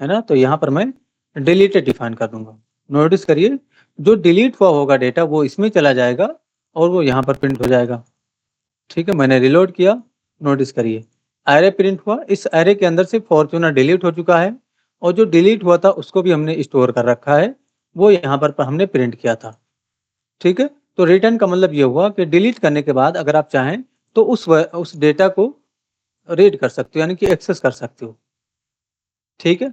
है ना। तो यहाँ पर मैं डिलीटेड डिफाइन कर दूंगा। नोटिस करिए जो डिलीट हुआ होगा डेटा वो इसमें चला जाएगा और वो यहाँ पर प्रिंट हो जाएगा। ठीक है, मैंने रिलोड किया, नोटिस करिए एरे प्रिंट हुआ। इस एरे के अंदर से फॉर्च्यूनर डिलीट हो चुका है, और जो डिलीट हुआ था उसको भी हमने स्टोर कर रखा है, वो यहाँ पर हमने प्रिंट किया था। ठीक है, तो रिटर्न का मतलब ये हुआ कि डिलीट करने के बाद अगर आप चाहें तो उस डेटा को रीड कर सकते हो, यानी कि एक्सेस कर सकते हो। ठीक है,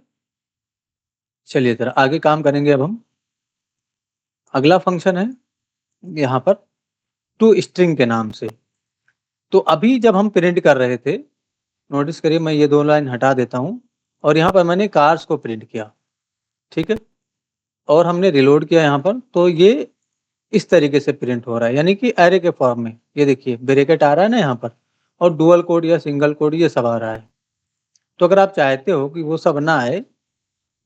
चलिए जरा आगे काम करेंगे। अब हम अगला फंक्शन है यहाँ पर टू स्ट्रिंग के नाम से। तो अभी जब हम प्रिंट कर रहे थे, नोटिस करिए मैं ये 2 लाइन हटा देता हूँ, और यहाँ पर मैंने कार्स को प्रिंट किया। ठीक है, और हमने रिलोड किया यहाँ पर, तो ये इस तरीके से प्रिंट हो रहा है, यानी कि एरे के फॉर्म में। ये देखिए ब्रैकेट आ रहा है ना यहाँ पर, और डुअल कोड या सिंगल कोड ये सब आ रहा है। तो अगर आप चाहते हो कि वो सब ना आए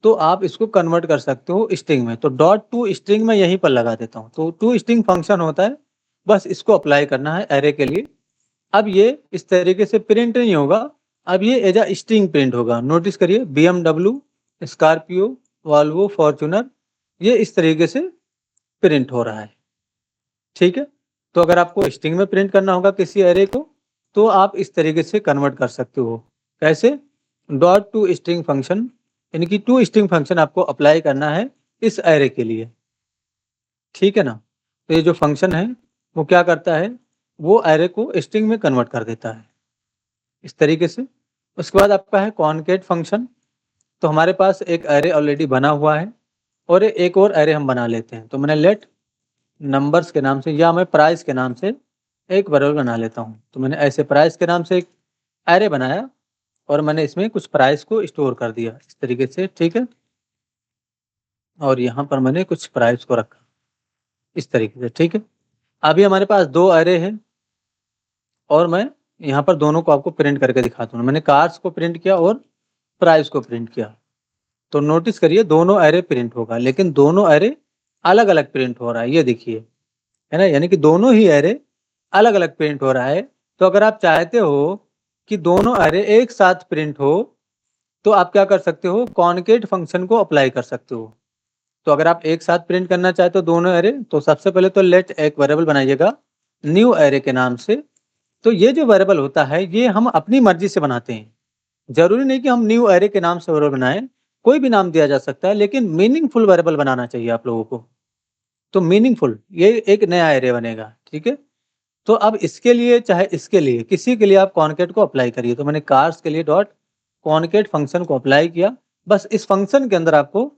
तो आप इसको कन्वर्ट कर सकते हो स्ट्रिंग में। तो डॉट टू स्ट्रिंग में यहीं पर लगा देता हूँ। तो टू स्ट्रिंग फंक्शन होता है, बस इसको अप्लाई करना है एरे के लिए। अब ये इस तरीके से प्रिंट नहीं होगा, अब ये एज अ स्ट्रिंग प्रिंट होगा। नोटिस करिए BMW, स्कॉर्पियो, वॉल्वो, फॉर्च्यूनर, ये इस तरीके से प्रिंट हो रहा है। ठीक है, तो अगर आपको स्ट्रिंग में प्रिंट करना होगा किसी एरे को तो आप इस तरीके से कन्वर्ट कर सकते हो। कैसे, डॉट टू स्ट्रिंग फंक्शन, यानी कि टू स्ट्रिंग फंक्शन आपको अप्लाई करना है इस एरे के लिए। ठीक है ना, तो ये जो फंक्शन है वो क्या करता है, वो एरे को स्ट्रिंग में कन्वर्ट कर देता है इस तरीके से। उसके बाद आपका है कॉनकेट फंक्शन। तो हमारे पास एक एरे ऑलरेडी बना हुआ है और एक और एरे हम बना लेते हैं। तो मैंने लेट नंबर्स के नाम से या मैं प्राइस के नाम से एक वेरिएबल बना लेता हूँ। तो मैंने ऐसे प्राइस के नाम से एक एरे बनाया और मैंने इसमें कुछ प्राइस को स्टोर कर दिया इस तरीके से, ठीक है। और यहाँ पर मैंने कुछ प्राइस को रखा इस तरीके से, ठीक है। अभी हमारे पास दो एरे हैं और मैं यहाँ पर दोनों को आपको प्रिंट करके दिखाता हूँ। मैंने कार्स को प्रिंट किया और प्राइस को प्रिंट किया। तो नोटिस करिए दोनों एरे प्रिंट होगा, लेकिन दोनों एरे अलग अलग प्रिंट हो रहा है, ये देखिए, है ना। यानी कि दोनों ही एरे अलग अलग प्रिंट हो रहा है। तो अगर आप चाहते हो कि दोनों एरे एक साथ प्रिंट हो तो आप क्या कर सकते हो, कॉनकेट फंक्शन को अप्लाई कर सकते हो। तो अगर आप एक साथ प्रिंट करना चाहते हो दोनों एरे, तो सबसे पहले तो लेट एक वेरिएबल बनाइएगा न्यू एरे के नाम से। तो ये जो वेरिएबल होता है ये हम अपनी मर्जी से बनाते हैं। जरूरी नहीं कि हम न्यू एरे के नाम से वेरिएबल बनाएं, कोई भी नाम दिया जा सकता है, लेकिन मीनिंगफुल वेरिएबल बनाना चाहिए आप लोगों को। तो मीनिंगफुल ये एक नया एरे बनेगा, ठीक है। तो अब इसके लिए चाहे इसके लिए किसी के लिए आप कॉनकेट को अप्लाई करिए। तो मैंने कार्स के लिए डॉट कॉनकेट फंक्शन को अप्लाई किया। बस इस फंक्शन के अंदर आपको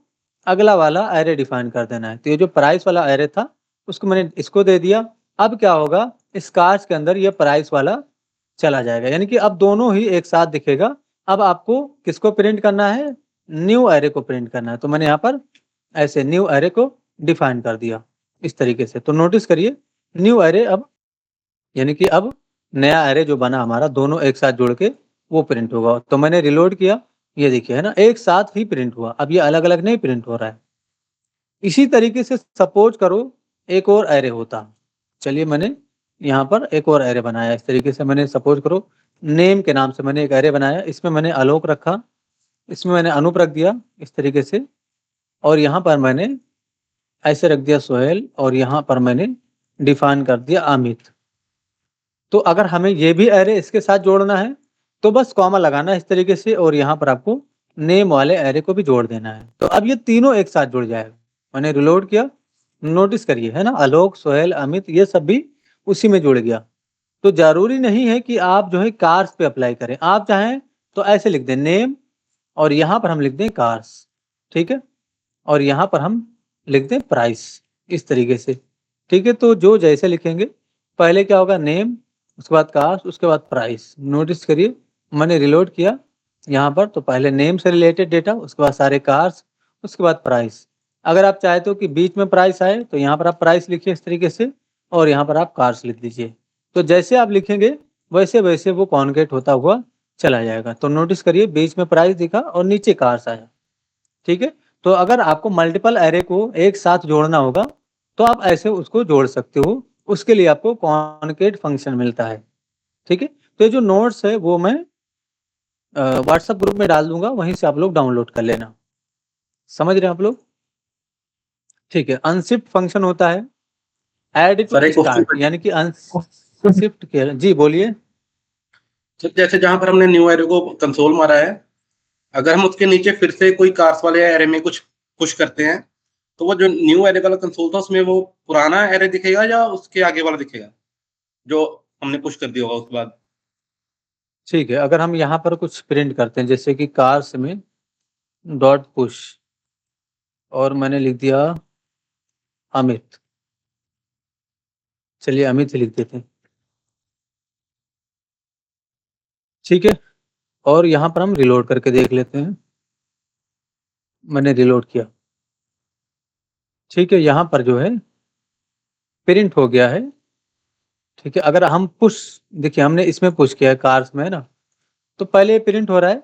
अगला वाला एरे डिफाइन कर देना है। तो ये जो प्राइस वाला एरे था उसको मैंने इसको दे दिया। अब क्या होगा, इस कार्स के अंदर ये प्राइस वाला चला जाएगा, यानी कि अब दोनों ही एक साथ दिखेगा। अब आपको किसको प्रिंट करना है, न्यू एरे को प्रिंट करना है। तो मैंने यहाँ पर ऐसे न्यू एरे को डिफाइन कर दिया इस तरीके से। तो नोटिस करिए न्यू एरे अब, यानी कि अब नया एरे जो बना हमारा दोनों एक साथ जोड़ के वो प्रिंट होगा। तो मैंने रिलोड किया, ये देखिए, है ना, एक साथ ही प्रिंट हुआ। अब ये अलग अलग नहीं प्रिंट हो रहा है। इसी तरीके से सपोज करो एक और एरे होता। चलिए मैंने यहाँ पर एक और एरे बनाया इस तरीके से। मैंने सपोज करो नेम के नाम से मैंने एक एरे बनाया, इसमें मैंने आलोक रखा, इसमें मैंने अनूप रख दिया इस तरीके से, और यहाँ पर मैंने ऐसे रख दिया सोहेल, और यहाँ पर मैंने डिफाइन कर दिया अमित। तो अगर हमें ये भी एरे इसके साथ जोड़ना है तो बस कॉमा लगाना है इस तरीके से, और यहाँ पर आपको नेम वाले एरे को भी जोड़ देना है। तो अब ये तीनों एक साथ जुड़ जाएगा। मैंने रिलोड किया, नोटिस करिए, है ना, आलोक, सोहेल, अमित, ये सब भी उसी में जुड़ गया। तो जरूरी नहीं है कि आप जो है कार्स पे अप्लाई करें। आप चाहें तो ऐसे लिख दें नेम, और यहाँ पर हम लिख दें कार्स, ठीक है, और यहाँ पर हम लिख दें प्राइस इस तरीके से, ठीक है। तो जो जैसे लिखेंगे, पहले क्या होगा नेम, उसके बाद कार्स, उसके बाद प्राइस। नोटिस करिए मैंने रिलोड किया यहाँ पर, तो पहले नेम से रिलेटेड डेटा, उसके बाद सारे कार्स, उसके बाद प्राइस। अगर आप चाहते हो कि बीच में प्राइस आए तो यहाँ पर आप प्राइस लिखिए इस तरीके से, और यहाँ पर आप कार्स लिख दीजिए। तो जैसे आप लिखेंगे वैसे वैसे वो कॉन्केट होता हुआ चला जाएगा। तो नोटिस करिए बीच में प्राइस दिखा और नीचे कार्स आया, ठीक है। तो अगर आपको मल्टीपल एरे को एक साथ जोड़ना होगा तो आप ऐसे उसको जोड़ सकते हो। उसके लिए आपको कॉनकेट फंक्शन मिलता है, ठीक है। तो ये जो नोट्स है वो मैं व्हाट्सएप ग्रुप में डाल दूंगा, वहीं से आप लोग डाउनलोड कर लेना। समझ रहे हैं आप लोग, ठीक है। अनशिफ्ट फंक्शन होता है ऐड सर, टू एक स्टार्ट, क्वेश्चन। यानी कि अनशिफ्ट के, जी बोलिए। सर, जैसे जहां पर हमने न्यू एरे को कंसोल मारा है, अगर हम उसके नीचे फिर से कोई कार्स वाले एरे में कुछ पुश करते हैं, तो वो जो न्यू एरे वाला कंसोल था उसमें वो पुराना एरे दिखेगा या उसके आगे वाला दिखेगा जो हमने पुश कर दिया होगा उसके बाद? ठीक है, अगर हम यहाँ पर कुछ प्रिंट करते हैं जैसे कि कार्स में डॉट पुश, और मैंने लिख दिया अमित, चलिए अमित ही लिख देते हैं, ठीक है। और यहाँ पर हम रिलोड करके देख लेते हैं। मैंने रिलोड किया, ठीक है, यहाँ पर जो है प्रिंट हो गया है, ठीक है। अगर हम पुश, देखिए हमने इसमें पुश किया है कार्स में, है ना, तो पहले ये प्रिंट हो रहा है,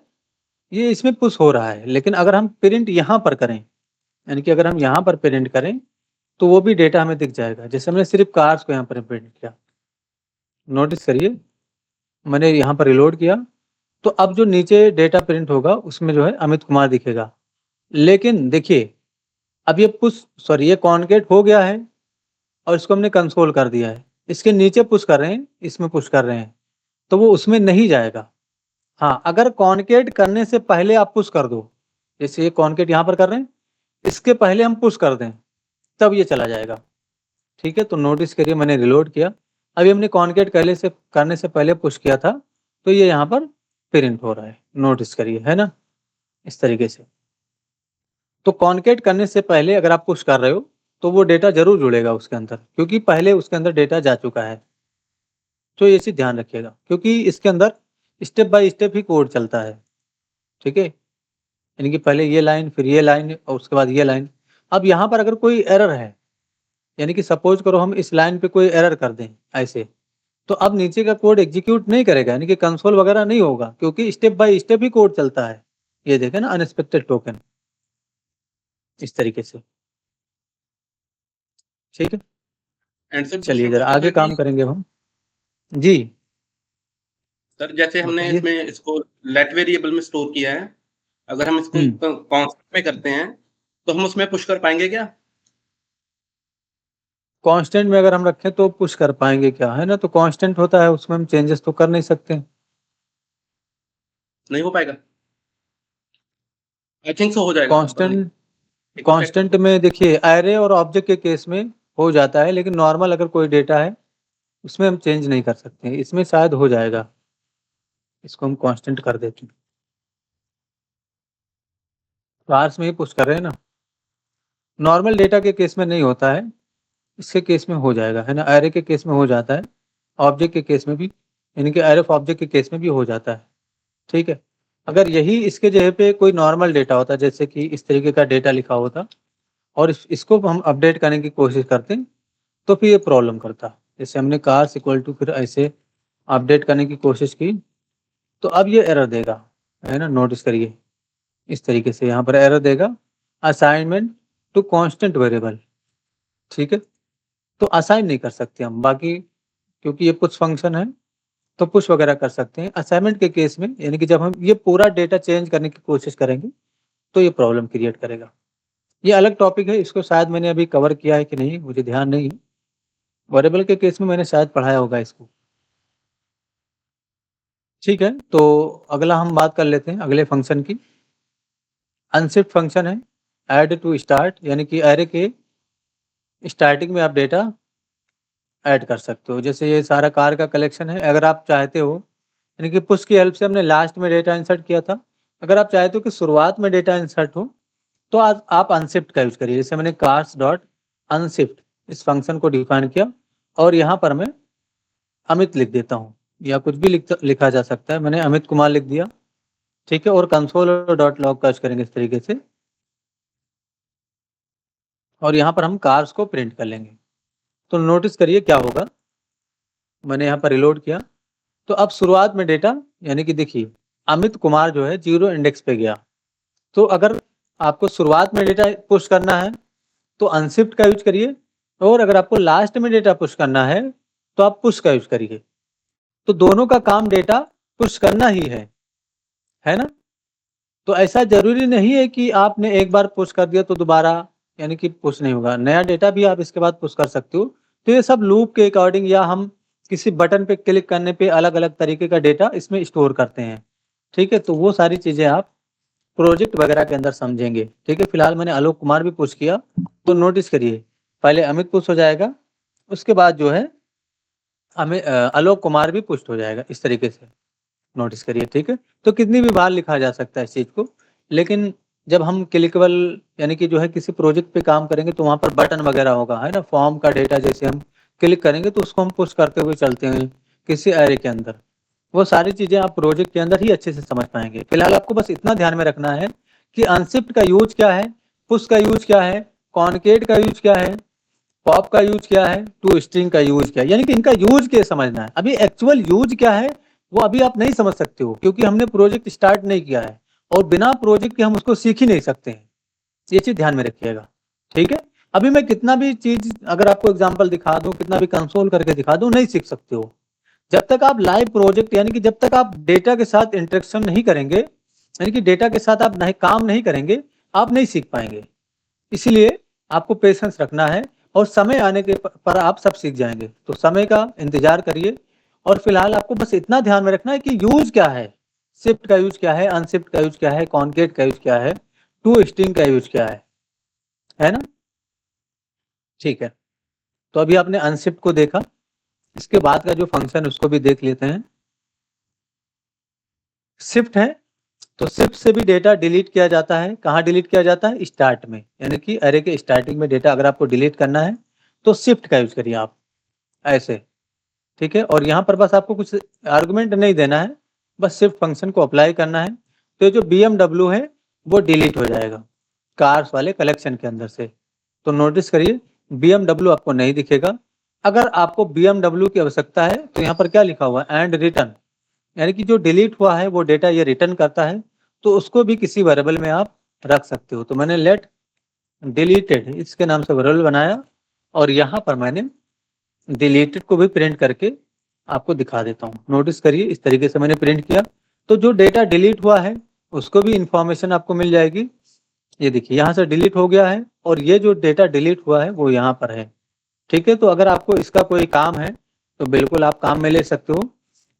ये इसमें पुश हो रहा है। लेकिन अगर हम प्रिंट यहाँ पर करें, यानी कि अगर हम यहाँ पर प्रिंट करें तो वो भी डेटा हमें दिख जाएगा। जैसे हमने सिर्फ कार्स को यहाँ पर प्रिंट किया, नोटिस करिए मैंने यहाँ पर रिलोड किया, तो अब जो नीचे डेटा प्रिंट होगा उसमें जो है अमित कुमार दिखेगा। लेकिन देखिए अब ये पुश, सॉरी, ये कॉनकेट हो गया है और इसको हमने कंसोल कर दिया है। इसके नीचे पुश कर रहे हैं, इसमें पुश कर रहे हैं, तो वो उसमें नहीं जाएगा। हाँ, अगर कॉनकेट करने से पहले आप पुश कर दो, जैसे ये कॉनकेट यहाँ पर कर रहे हैं, इसके पहले हम पुश कर दें, तब ये चला जाएगा, ठीक है, तो नोटिस करिए मैंने रिलोड किया, अभी हमने कॉन्केट करने से पहले पुश किया था, तो ये यहाँ पर प्रिंट हो रहा है, नोटिस करिए, है ना, इस तरीके से। तो कॉन्केट करने से पहले अगर आप पुश कर रहे हो तो वो डेटा जरूर जुड़ेगा उसके अंदर, क्योंकि पहले उसके अंदर डेटा जा चुका है। तो ये चीज ध्यान रखिएगा, क्योंकि इसके अंदर step by step he code चलता है, ठीक है, यानी कि पहले ये लाइन, फिर ये लाइन, और उसके बाद ये लाइन। अब यहाँ पर अगर कोई एरर है, यानी कि सपोज करो हम इस लाइन पे कोई एरर कर दें ऐसे, तो अब नीचे का कोड एग्जीक्यूट नहीं करेगा, यानी कि कंसोल वगैरह नहीं होगा, क्योंकि step by step he code चलता है। ये देखें ना, अनएक्सपेक्टेड टोकन, इस तरीके से, ठीक है। एंड सर चलिए दूसरा जरा क्वेश्चन आगे है काम कि करेंगे हम जी। सर जैसे हमने बताइए। इसमें इसको लेट वेरिएबल में स्टोर किया है, अगर हम इसको कांस्टेंट में करते हैं तो हम उसमें पुश कर पाएंगे क्या? कांस्टेंट में अगर हम रखें तो पुश कर पाएंगे क्या, है ना, तो कांस्टेंट होता है उसमें हम चेंजेस तो कर नहीं सकते। नहीं हो पाएगा? आई थिंक सो हो जाएगा सर, पता नहीं। कांस्टेंट में देखिए एरे और ऑब्जेक्ट के केस में हो जाता है, लेकिन नॉर्मल अगर कोई डेटा है उसमें हम चेंज नहीं कर सकते, इसमें शायद हो जाएगा, इसको हम कांस्टेंट कर देते हैं। क्लास में ही पुश कर रहे हैं ना, नॉर्मल डेटा के केस में नहीं होता है, इसके केस में हो जाएगा, है ना, एरे के केस में हो जाता है, ऑब्जेक्ट के केस में भी, यानी कि एरे ऑफ ऑब्जेक्ट के केस में भी हो जाता है, ठीक है। अगर यही इसके जगह पे कोई नॉर्मल डेटा होता, जैसे कि इस तरीके का डेटा लिखा होता और इसको हम अपडेट करने की कोशिश करते हैं, तो फिर ये प्रॉब्लम करता। जैसे हमने कार्स इक्वल टू फिर ऐसे अपडेट करने की कोशिश की, तो अब ये एरर देगा, है ना, नोटिस करिए, इस तरीके से यहाँ पर एरर देगा, असाइनमेंट टू कांस्टेंट वेरिएबल, ठीक है। तो असाइन नहीं कर सकते हम, बाकी क्योंकि ये पुश फंक्शन है तो पुश वगैरह कर सकते हैं। असाइनमेंट के केस में, यानी कि जब हम ये पूरा डेटा चेंज करने की कोशिश करेंगे तो ये प्रॉब्लम क्रिएट करेगा। ये अलग टॉपिक है, इसको शायद मैंने अभी कवर किया है कि नहीं मुझे ध्यान नहीं है, वेरिएबल के केस में मैंने शायद पढ़ाया होगा इसको, ठीक है। तो अगला हम बात कर लेते हैं अगले फंक्शन की। अनशिफ्ट फंक्शन है ऐड टू स्टार्ट, यानी कि एरे के स्टार्टिंग में आप डेटा ऐड कर सकते हो। जैसे ये सारा कार का कलेक्शन है, अगर आप चाहते हो, यानी कि पुश की हेल्प से हमने लास्ट में डेटा इंसर्ट किया था, अगर आप चाहते हो कि शुरुआत में डेटा इंसर्ट हो तो आप अनशिफ्ट का यूज करिए। जैसे मैंने कार्स डॉट अनशिफ्ट इस फंक्शन को डिफाइन किया और यहाँ पर मैं अमित लिख देता हूँ, या कुछ भी लिखा जा सकता है, मैंने अमित कुमार लिख दिया, ठीक है, और कंसोल डॉट लॉग का यूज करेंगे इस तरीके से, और यहाँ पर हम कार्स को प्रिंट कर लेंगे। तो नोटिस करिए क्या होगा, मैंने यहाँ पर रिलोड किया, तो अब शुरुआत में डेटा, यानी कि देखिए अमित कुमार जो है 0 इंडेक्स पे गया। तो अगर आपको शुरुआत में डेटा पुश करना है तो अनशिफ्ट का यूज करिए, और अगर आपको लास्ट में डेटा पुश करना है तो आप पुश का यूज करिए। तो दोनों का काम डेटा पुश करना ही है ना। तो ऐसा जरूरी नहीं है कि आपने एक बार पुश कर दिया तो दोबारा यानी कि पुश नहीं होगा, नया डेटा भी आप इसके बाद पुश कर सकते हो। तो ये सब लूप के अकॉर्डिंग, या हम किसी बटन पे क्लिक करने पे अलग अलग तरीके का डेटा इसमें स्टोर करते हैं, ठीक है। तो वो सारी चीजें आप प्रोजेक्ट वगैरह के अंदर समझेंगे, ठीक है। फिलहाल मैंने आलोक कुमार भी पुश किया, तो नोटिस करिए पहले अमित पुश हो जाएगा, उसके बाद जो है हमें आलोक कुमार भी पुश हो जाएगा, इस तरीके से नोटिस करिए, ठीक है। तो कितनी भी बार लिखा जा सकता है इस चीज को, लेकिन जब हम क्लिकेबल यानी कि जो है किसी प्रोजेक्ट पे काम करेंगे तो वहां पर बटन वगैरह होगा, है ना, फॉर्म का डेटा जैसे हम क्लिक करेंगे तो उसको हम पुश करते हुए चलते हैं किसी एरे के अंदर, वो सारी चीजें आप प्रोजेक्ट के अंदर ही अच्छे से समझ पाएंगे। फिलहाल आपको बस इतना ध्यान में रखना है कि अनशिफ्ट का यूज क्या है, पुश का यूज क्या है, कॉन्केट का यूज क्या है, पॉप का यूज क्या है, टू स्ट्रिंग का यूज क्या है, यानी कि इनका यूज क्या समझना है। अभी एक्चुअल यूज क्या है वो अभी आप नहीं समझ सकते हो, क्योंकि हमने प्रोजेक्ट स्टार्ट नहीं किया है, और बिना प्रोजेक्ट के हम उसको सीख ही नहीं सकते हैं। ये चीज ध्यान में रखिएगा, ठीक है। अभी मैं कितना भी चीज अगर आपको एग्जांपल दिखा दूं, कितना भी कंसोल करके दिखा दूं, नहीं सीख सकते हो जब तक आप लाइव प्रोजेक्ट, यानी कि जब तक आप डेटा के साथ इंटरेक्शन नहीं करेंगे, यानी कि डेटा के साथ आप काम नहीं करेंगे, आप नहीं सीख पाएंगे। इसीलिए आपको पेशेंस रखना है, और समय आने के पर आप सब सीख जाएंगे। तो समय का इंतजार करिए, और फिलहाल आपको बस इतना ध्यान में रखना है कि यूज क्या है, शिफ्ट का यूज क्या है, अनशिफ्ट का यूज क्या है, कॉन्केट का यूज क्या है, टू स्ट्रिंग का यूज क्या है ना, ठीक है। तो अभी आपने अनशिफ्ट को देखा, इसके बाद का जो फंक्शन उसको भी देख लेते हैं। शिफ्ट है तो शिफ्ट से भी डेटा डिलीट किया जाता है। कहाँ डिलीट किया जाता है? स्टार्ट में, यानी कि अरे के स्टार्टिंग में डेटा अगर आपको डिलीट करना है तो शिफ्ट का यूज करिए आप ऐसे, ठीक है। और यहाँ पर बस आपको कुछ आर्गुमेंट नहीं देना है, बस शिफ्ट फंक्शन को अप्लाई करना है। तो जो BMW है वो डिलीट हो जाएगा कार्स वाले कलेक्शन के अंदर से। तो नोटिस करिए BMW आपको नहीं दिखेगा। अगर आपको BMW की आवश्यकता है तो यहाँ पर क्या लिखा हुआ है? एंड रिटर्न, यानी कि जो डिलीट हुआ है वो डेटा ये रिटर्न करता है, तो उसको भी किसी वेरिएबल में आप रख सकते हो। तो मैंने लेट डिलीटेड इसके नाम से वेरिएबल बनाया और यहाँ पर मैंने डिलीटेड को भी प्रिंट करके आपको दिखा देता हूँ। नोटिस करिए इस तरीके से मैंने प्रिंट किया, तो जो डेटा डिलीट हुआ है उसको भी इंफॉर्मेशन आपको मिल जाएगी। ये देखिए यहाँ से डिलीट हो गया है और ये जो डेटा डिलीट हुआ है वो यहाँ पर है, ठीक है। तो अगर आपको इसका कोई काम है तो बिल्कुल आप काम में ले सकते हो।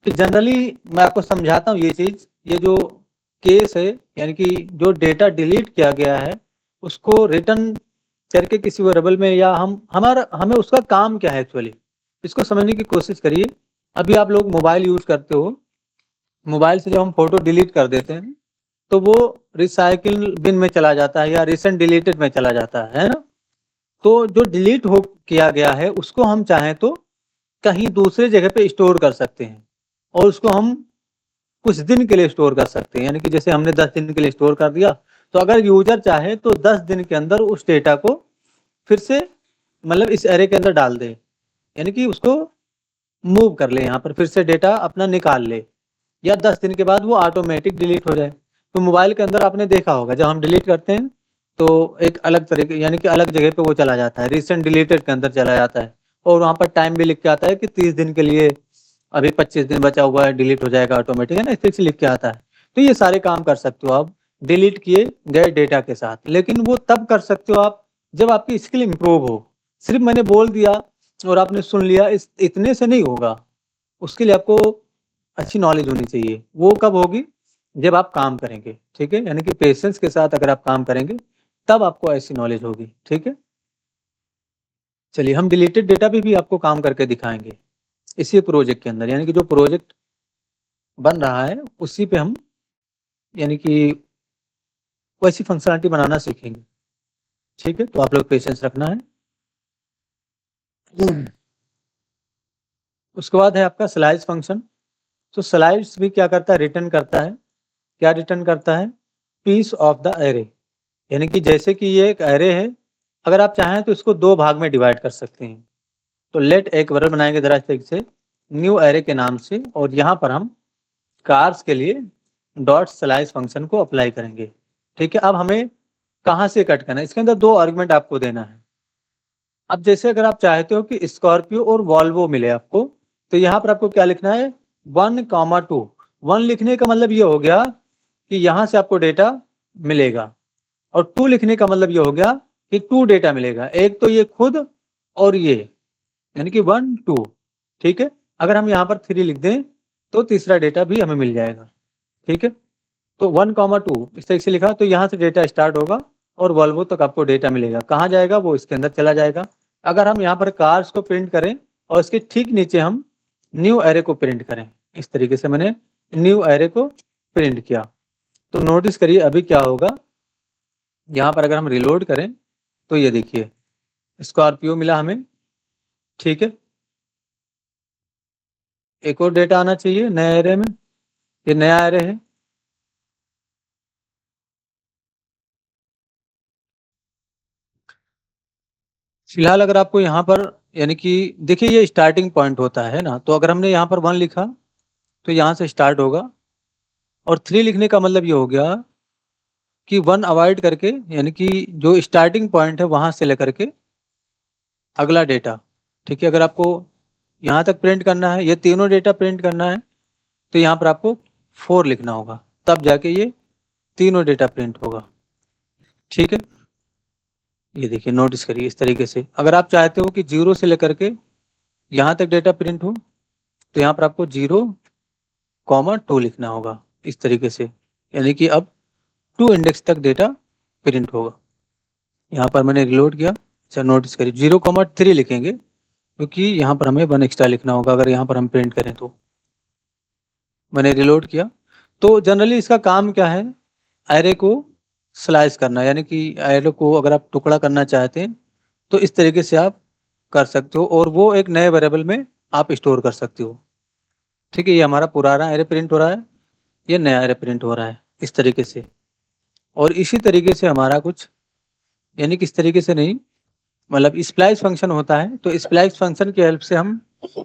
तो जनरली मैं आपको समझाता हूँ ये चीज, ये जो केस है यानी कि जो डेटा डिलीट किया गया है उसको रिटर्न करके किसी वेरिएबल में, या हमें उसका काम क्या है एक्चुअली, इसको समझने की कोशिश करिए। अभी आप लोग मोबाइल यूज करते हो, मोबाइल से जब हम फोटो डिलीट कर देते हैं तो वो रिसाइकिल बिन में चला जाता है या रिसेंट डिलीटेड में चला जाता है ना। तो जो डिलीट हो किया गया है उसको हम चाहें तो कहीं दूसरे जगह पे स्टोर कर सकते हैं और उसको हम कुछ दिन के लिए स्टोर कर सकते हैं। यानी कि जैसे हमने 10 दिन के लिए स्टोर कर दिया, तो अगर यूजर चाहे तो 10 दिन के अंदर उस डेटा को फिर से मतलब इस एरे के अंदर डाल दे, यानी कि उसको मूव कर ले, यहाँ पर फिर से डेटा अपना निकाल ले, या 10 दिन के बाद वो ऑटोमेटिक डिलीट हो जाए। तो मोबाइल के अंदर आपने देखा होगा जब हम डिलीट करते हैं तो एक अलग तरीके यानी कि अलग जगह पे वो चला जाता है, रिसेंट डिलीटेड के अंदर चला जाता है और वहाँ पर टाइम भी लिख के आता है कि 30 दिन के लिए, अभी 25 दिन बचा हुआ है, डिलीट हो जाएगा ऑटोमेटिक, है ना, इस तरह से लिख के आता है। तो ये सारे काम कर सकते हो आप डिलीट किए गए डेटा के साथ, लेकिन वो तब कर सकते हो आप जब आपकी स्किल इम्प्रूव हो। सिर्फ मैंने बोल दिया और आपने सुन लिया इतने से नहीं होगा, उसके लिए आपको अच्छी नॉलेज होनी चाहिए। वो कब होगी? जब आप काम करेंगे, ठीक है, यानी कि पेशेंस के साथ अगर आप काम करेंगे तब आपको ऐसी नॉलेज होगी, ठीक है। चलिए हम डिलीटेड डेटा भी आपको काम करके दिखाएंगे इसी प्रोजेक्ट के अंदर, यानी कि जो प्रोजेक्ट बन रहा है उसी पे हम यानी कि वैसी फंक्शनलिटी बनाना सीखेंगे, ठीक है। तो आप लोग पेशेंस रखना है। उसके बाद है आपका स्लाइस फंक्शन। तो स्लाइस भी क्या करता है? रिटर्न करता है। क्या रिटर्न करता है? पीस ऑफ द एरे, यानी कि जैसे कि ये एक एरे है, अगर आप चाहें तो इसको 2 भाग में डिवाइड कर सकते हैं। तो लेट एक वेरिएबल बनाएंगे जरा इस तरीके से न्यू एरे के नाम से, और यहाँ पर हम कार्स के लिए डॉट स्लाइस फंक्शन को अप्लाई करेंगे, ठीक है। अब हमें कहाँ से कट करना है? इसके अंदर 2 आर्गुमेंट आपको देना है। अब जैसे अगर आप चाहते हो कि स्कॉर्पियो और वॉल्वो मिले आपको, तो यहाँ पर आपको क्या लिखना है? 1,2। 1 लिखने का मतलब ये हो गया कि यहाँ से आपको डेटा मिलेगा, और 2 लिखने का मतलब ये हो गया कि 2 डेटा मिलेगा, एक तो ये खुद और ये, यानी कि 1 2, ठीक है। अगर हम यहाँ पर 3 लिख दें तो तीसरा डेटा भी हमें मिल जाएगा, ठीक है। तो 1,2 इस तरीके से लिखा, तो यहाँ से डेटा स्टार्ट होगा और वॉल्वो तक आपको डेटा मिलेगा। कहाँ जाएगा? वो इसके अंदर चला जाएगा। अगर हम यहाँ पर कार्स को प्रिंट करें और इसके ठीक नीचे हम न्यू एरे को प्रिंट करें, इस तरीके से मैंने न्यू एरे को प्रिंट किया, तो नोटिस करिए अभी क्या होगा। यहाँ पर अगर हम रिलोड करें तो ये देखिए स्कॉर्पियो मिला हमें, ठीक है। एक और डेटा आना चाहिए नए एरे में, ये नया एरे है। फिलहाल अगर आपको यहाँ पर यानी कि देखिए ये स्टार्टिंग पॉइंट होता है ना, तो अगर हमने यहाँ पर 1 लिखा तो यहाँ से स्टार्ट होगा, और 3 लिखने का मतलब ये हो गया कि 1 अवॉइड करके, यानी कि जो स्टार्टिंग पॉइंट है वहां से लेकर के अगला डेटा, ठीक है। अगर आपको यहाँ तक प्रिंट करना है, ये तीनों डेटा प्रिंट करना है, तो यहाँ पर आपको 4 लिखना होगा, तब जाके ये तीनों डेटा प्रिंट होगा, ठीक है। ये देखिए नोटिस करिए इस तरीके से। अगर आप चाहते हो कि 0 से लेकर के यहाँ तक डेटा प्रिंट हो, तो यहाँ पर आपको 0,2 लिखना होगा इस तरीके से, यानी कि अब 2 इंडेक्स तक डेटा प्रिंट होगा। यहाँ पर मैंने रिलोड किया, अच्छा नोटिस करिए 0,3 लिखेंगे क्योंकि यहाँ पर हमें 1 एक्स्ट्रा लिखना होगा अगर यहाँ पर हम प्रिंट करें तो। मैंने रिलोड किया। तो जनरली इसका काम क्या है, एरे को स्लाइस करना, यानी कि एरे को अगर आप टुकड़ा करना चाहते हैं तो इस तरीके से आप कर सकते हो और वो एक नए वेरिएबल में आप स्टोर कर सकते हो। ठीक है, ये हमारा पुराना एरे प्रिंट हो रहा है, ये नया एरे प्रिंट हो रहा है इस तरीके से। और इसी तरीके से हमारा कुछ, यानी कि इस तरीके से नहीं, मतलब स्प्लाइस फंक्शन होता है। तो स्प्लाइस फंक्शन की हेल्प से हम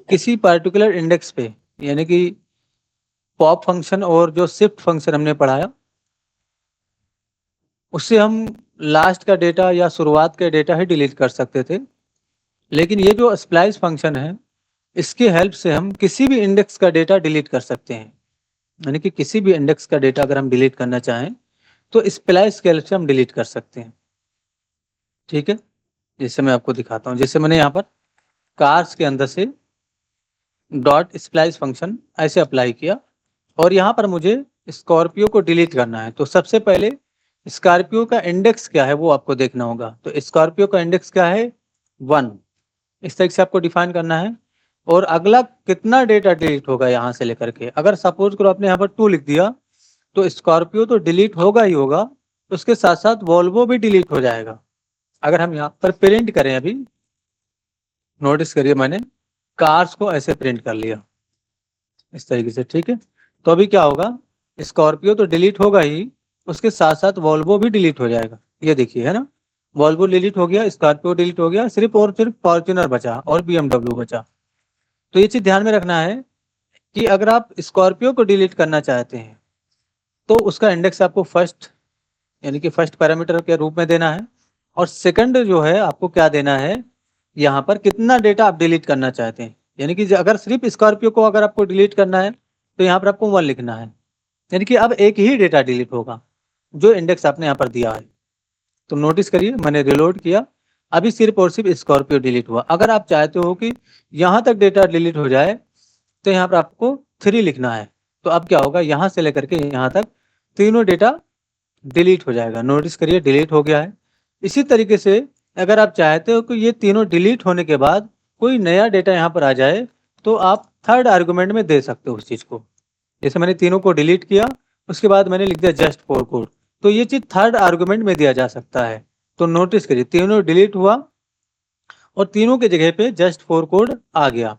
किसी पर्टिकुलर इंडेक्स पे, यानी कि पॉप फंक्शन और जो शिफ्ट फंक्शन हमने पढ़ाया, उससे हम लास्ट का डेटा या शुरुआत का डेटा ही डिलीट कर सकते थे। लेकिन ये जो स्प्लाइस फंक्शन है, इसकी हेल्प से हम किसी भी इंडेक्स का डेटा डिलीट कर सकते हैं। यानी कि किसी भी इंडेक्स का डेटा अगर हम डिलीट करना चाहें तो स्प्लाइस के हेल्प से हम डिलीट कर सकते हैं। ठीक है, जैसे मैं आपको दिखाता हूँ। जैसे मैंने यहाँ पर कार्स के अंदर से डॉट स्प्लाइस फंक्शन ऐसे अप्लाई किया और यहाँ पर मुझे स्कॉर्पियो को डिलीट करना है। तो सबसे पहले स्कॉर्पियो का इंडेक्स क्या है वो आपको देखना होगा। तो स्कॉर्पियो का इंडेक्स क्या है, 1। इस तरीके से आपको डिफाइन करना है। और अगला कितना डेटा डिलीट होगा यहाँ से लेकर के, अगर सपोज करो आपने यहाँ पर 2 लिख दिया तो स्कॉर्पियो तो डिलीट होगा ही होगा, उसके साथ साथ वॉल्वो भी डिलीट हो जाएगा। अगर हम यहाँ पर प्रिंट करें, अभी नोटिस करिए मैंने कार्स को ऐसे प्रिंट कर लिया इस तरीके से। ठीक है, तो अभी क्या होगा, स्कॉर्पियो तो डिलीट होगा ही, उसके साथ साथ वॉल्वो भी डिलीट हो जाएगा। ये देखिए, है ना, वॉल्वो डिलीट हो गया, स्कॉर्पियो डिलीट हो गया, सिर्फ और सिर्फ फॉर्च्यूनर बचा और BMW बचा। तो ये चीज ध्यान में रखना है कि अगर आप स्कॉर्पियो को डिलीट करना चाहते हैं तो उसका इंडेक्स आपको फर्स्ट, यानी कि फर्स्ट पैरामीटर के रूप में देना है। और सेकंड जो है आपको क्या देना है, यहाँ पर कितना डेटा आप डिलीट करना चाहते हैं। यानी कि अगर सिर्फ स्कॉर्पियो को अगर आपको डिलीट करना है तो यहाँ पर आपको 1 लिखना है, यानी कि अब एक ही डेटा डिलीट होगा जो इंडेक्स आपने यहाँ पर दिया है। तो नोटिस करिए, मैंने रिलोड किया, अभी सिर्फ और सिर्फ स्कॉर्पियो डिलीट हुआ। अगर आप चाहते हो कि यहाँ तक डेटा डिलीट हो जाए तो यहाँ पर आपको 3 लिखना है। तो अब क्या होगा, यहाँ से लेकर के यहाँ तक तीनों डेटा डिलीट हो जाएगा। नोटिस करिए, डिलीट हो गया है। इसी तरीके से अगर आप चाहते हो कि ये तीनों डिलीट होने के बाद कोई नया डेटा यहाँ पर आ जाए तो आप थर्ड आर्गुमेंट में दे सकते हो उस चीज को। जैसे मैंने तीनों को डिलीट किया, उसके बाद मैंने लिख दिया जस्ट फॉर कोड, तो ये चीज थर्ड आर्गुमेंट में दिया जा सकता है। तो नोटिस करिए, तीनों डिलीट हुआ और तीनों के जगह पे जस्ट फॉर कोड आ गया।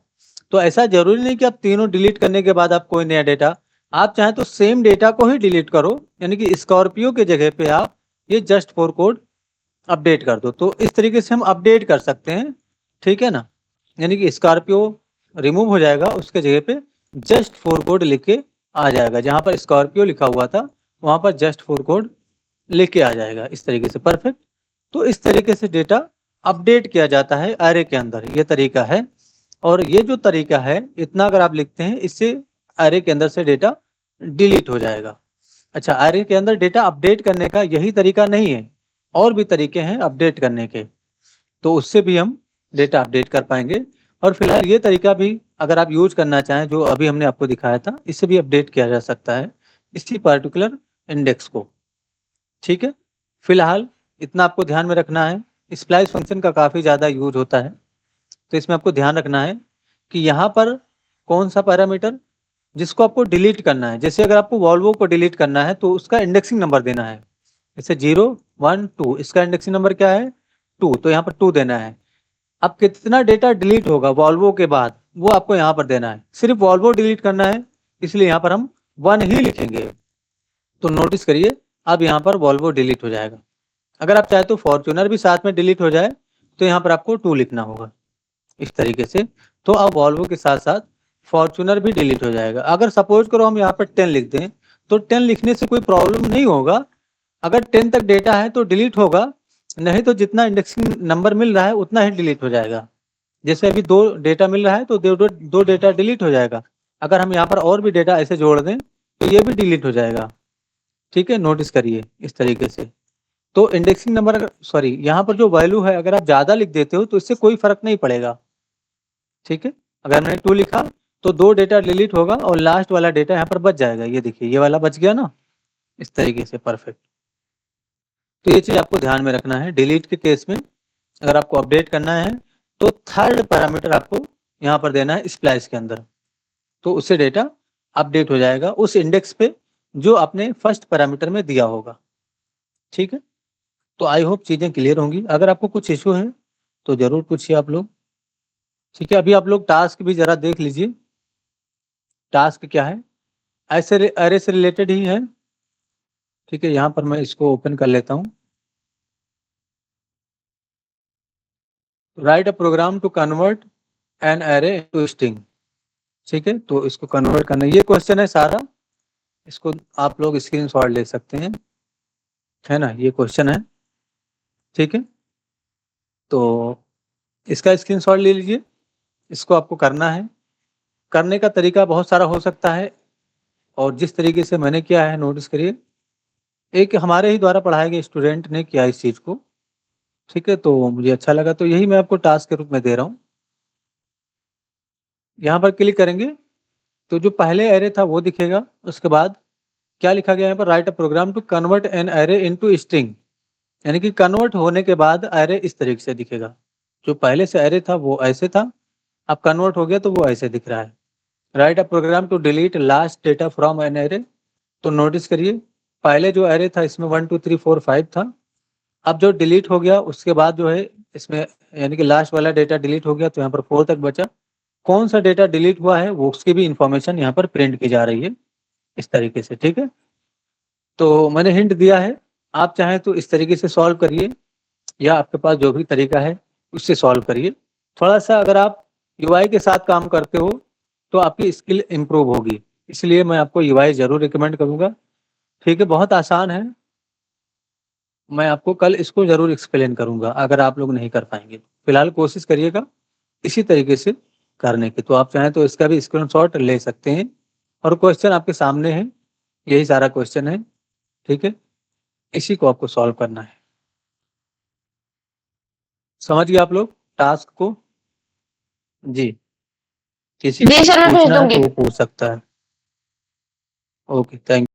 तो ऐसा जरूरी नहीं कि आप तीनों डिलीट करने के बाद आप कोई नया डेटा, आप चाहें तो सेम डेटा को ही डिलीट करो, यानी कि स्कॉर्पियो के जगह पे आप ये जस्ट फॉर कोड अपडेट कर दो। तो इस तरीके से हम अपडेट कर सकते हैं। ठीक है ना, यानी कि स्कॉर्पियो रिमूव हो जाएगा, उसके जगह पे जस्ट फॉर कोड लिख के आ जाएगा। जहां पर स्कॉर्पियो लिखा हुआ था वहां पर जस्ट फॉर कोड लिख के आ जाएगा इस तरीके से। परफेक्ट। तो इस तरीके से डेटा अपडेट किया जाता है एरे के अंदर, ये तरीका है। और ये जो तरीका है, इतना अगर आप लिखते हैं, इससे एरे के अंदर से डेटा डिलीट हो जाएगा। अच्छा, एरे के अंदर डेटा अपडेट करने का यही तरीका नहीं है, और भी तरीके हैं अपडेट करने के, तो उससे भी हम डेटा अपडेट कर पाएंगे। और फिलहाल ये तरीका भी अगर आप यूज करना चाहें, जो अभी हमने आपको दिखाया था, इससे भी अपडेट किया जा सकता है इसी पर्टिकुलर इंडेक्स को। ठीक है, फिलहाल इतना आपको ध्यान में रखना है। स्प्लाइस फंक्शन का काफ़ी ज़्यादा यूज होता है, तो इसमें आपको ध्यान रखना है कि यहाँ पर कौन सा पैरामीटर जिसको आपको डिलीट करना है। जैसे अगर आपको वॉल्वो को डिलीट करना है तो उसका इंडेक्सिंग नंबर देना है। जैसे 0, 1, 2, इसका इंडेक्सिंग नंबर क्या है, 2, तो यहाँ पर 2 देना है। अब कितना डेटा डिलीट होगा वॉल्वो के बाद, वो आपको यहाँ पर देना है। सिर्फ वॉल्वो डिलीट करना है, इसलिए यहाँ पर हम 1 ही लिखेंगे। तो नोटिस करिए, अब यहाँ पर वॉल्वो डिलीट हो जाएगा। अगर आप चाहे तो फॉर्च्यूनर भी साथ में डिलीट हो जाए तो यहाँ पर आपको 2 लिखना होगा इस तरीके से। तो अब वॉल्वो के साथ साथ फॉर्च्यूनर भी डिलीट हो जाएगा। अगर सपोज करो हम यहाँ पर 10 लिख दें तो 10 लिखने से कोई प्रॉब्लम नहीं होगा। अगर 10 तक डेटा है तो डिलीट होगा, नहीं तो जितना इंडेक्सिंग नंबर मिल रहा है उतना ही डिलीट हो जाएगा। जैसे अभी 2 डेटा मिल रहा है तो 2 डेटा डिलीट हो जाएगा। अगर हम यहाँ पर और भी डेटा ऐसे जोड़ दें तो ये भी डिलीट हो जाएगा। ठीक है, नोटिस करिए इस तरीके से। तो इंडेक्सिंग नंबर, सॉरी, यहाँ पर जो वैल्यू है अगर आप ज़्यादा लिख देते हो तो इससे कोई फर्क नहीं पड़ेगा। ठीक है, अगर मैंने 2 लिखा तो 2 डेटा डिलीट होगा और लास्ट वाला डेटा यहाँ पर बच जाएगा। ये देखिए, ये वाला बच गया ना, इस तरीके से। परफेक्ट। तो ये चीज़ आपको ध्यान में रखना है। डिलीट के केस में अगर आपको अपडेट करना है तो थर्ड पैरामीटर आपको यहाँ पर देना है स्प्लाइस के अंदर, तो उससे डेटा अपडेट हो जाएगा उस इंडेक्स पे जो आपने फर्स्ट पैरामीटर में दिया होगा। ठीक है, तो आई होप चीज़ें क्लियर होंगी। अगर आपको कुछ इशू है तो ज़रूर पूछिए आप लोग। ठीक है, अभी आप लोग टास्क भी ज़रा देख लीजिए, टास्क क्या है, ऐसे अरे से रिलेटेड ही है। ठीक है, यहाँ पर मैं इसको ओपन कर लेता हूँ। Write a program to convert an array to string. ठीक है, तो इसको कन्वर्ट करना, ये क्वेश्चन है सारा, इसको आप लोग स्क्रीनशॉट ले सकते हैं, है ना, ये क्वेश्चन है। ठीक है, तो इसका स्क्रीनशॉट ले लीजिए, इसको आपको करना है। करने का तरीका बहुत सारा हो सकता है, और जिस तरीके से मैंने किया है नोटिस करिए, एक हमारे ही द्वारा पढ़ाए गए स्टूडेंट ने किया इस चीज़ को। ठीक है, तो मुझे अच्छा लगा, तो यही मैं आपको टास्क के रूप में दे रहा हूँ। यहाँ पर क्लिक करेंगे तो जो पहले एरे था वो दिखेगा, उसके बाद क्या लिखा गया है यहाँ पर, write a program to convert an array into string, यानी कि कन्वर्ट होने के बाद एरे इस तरीके से दिखेगा। जो पहले से एरे था वो ऐसे था, अब कन्वर्ट हो गया तो वो ऐसे दिख रहा है। Write a program to delete last data from an array, तो नोटिस करिए पहले जो एरे था इसमें 1 2 3 4 5 था, अब जो डिलीट हो गया उसके बाद जो है इसमें, यानी कि लास्ट वाला डेटा डिलीट हो गया तो यहाँ पर 4 तक बचा। कौन सा डेटा डिलीट हुआ है वो उसकी भी इंफॉर्मेशन यहाँ पर प्रिंट की जा रही है इस तरीके से। ठीक है, तो मैंने हिंट दिया है, आप चाहें तो इस तरीके से सॉल्व करिए, या आपके पास जो भी तरीका है उससे सॉल्व करिए। थोड़ा सा अगर आप यूआई के साथ काम करते हो तो आपकी स्किल इम्प्रूव होगी, इसलिए मैं आपको यूआई ज़रूर रिकमेंड करूँगा। ठीक है, बहुत आसान है, मैं आपको कल इसको ज़रूर एक्सप्लेन करूँगा अगर आप लोग नहीं कर पाएंगे। फिलहाल कोशिश करिएगा इसी तरीके से करने की, तो आप चाहें तो इसका भी स्क्रीनशॉट ले सकते हैं, और क्वेश्चन आपके सामने है, यही सारा क्वेश्चन है। ठीक है, इसी को आपको सॉल्व करना है। समझ गए आप लोग टास्क को? जी, किसी जी को सर, मैं भेज पूछना है दूंगी। तो वो पूछ सकता है। Okay, thank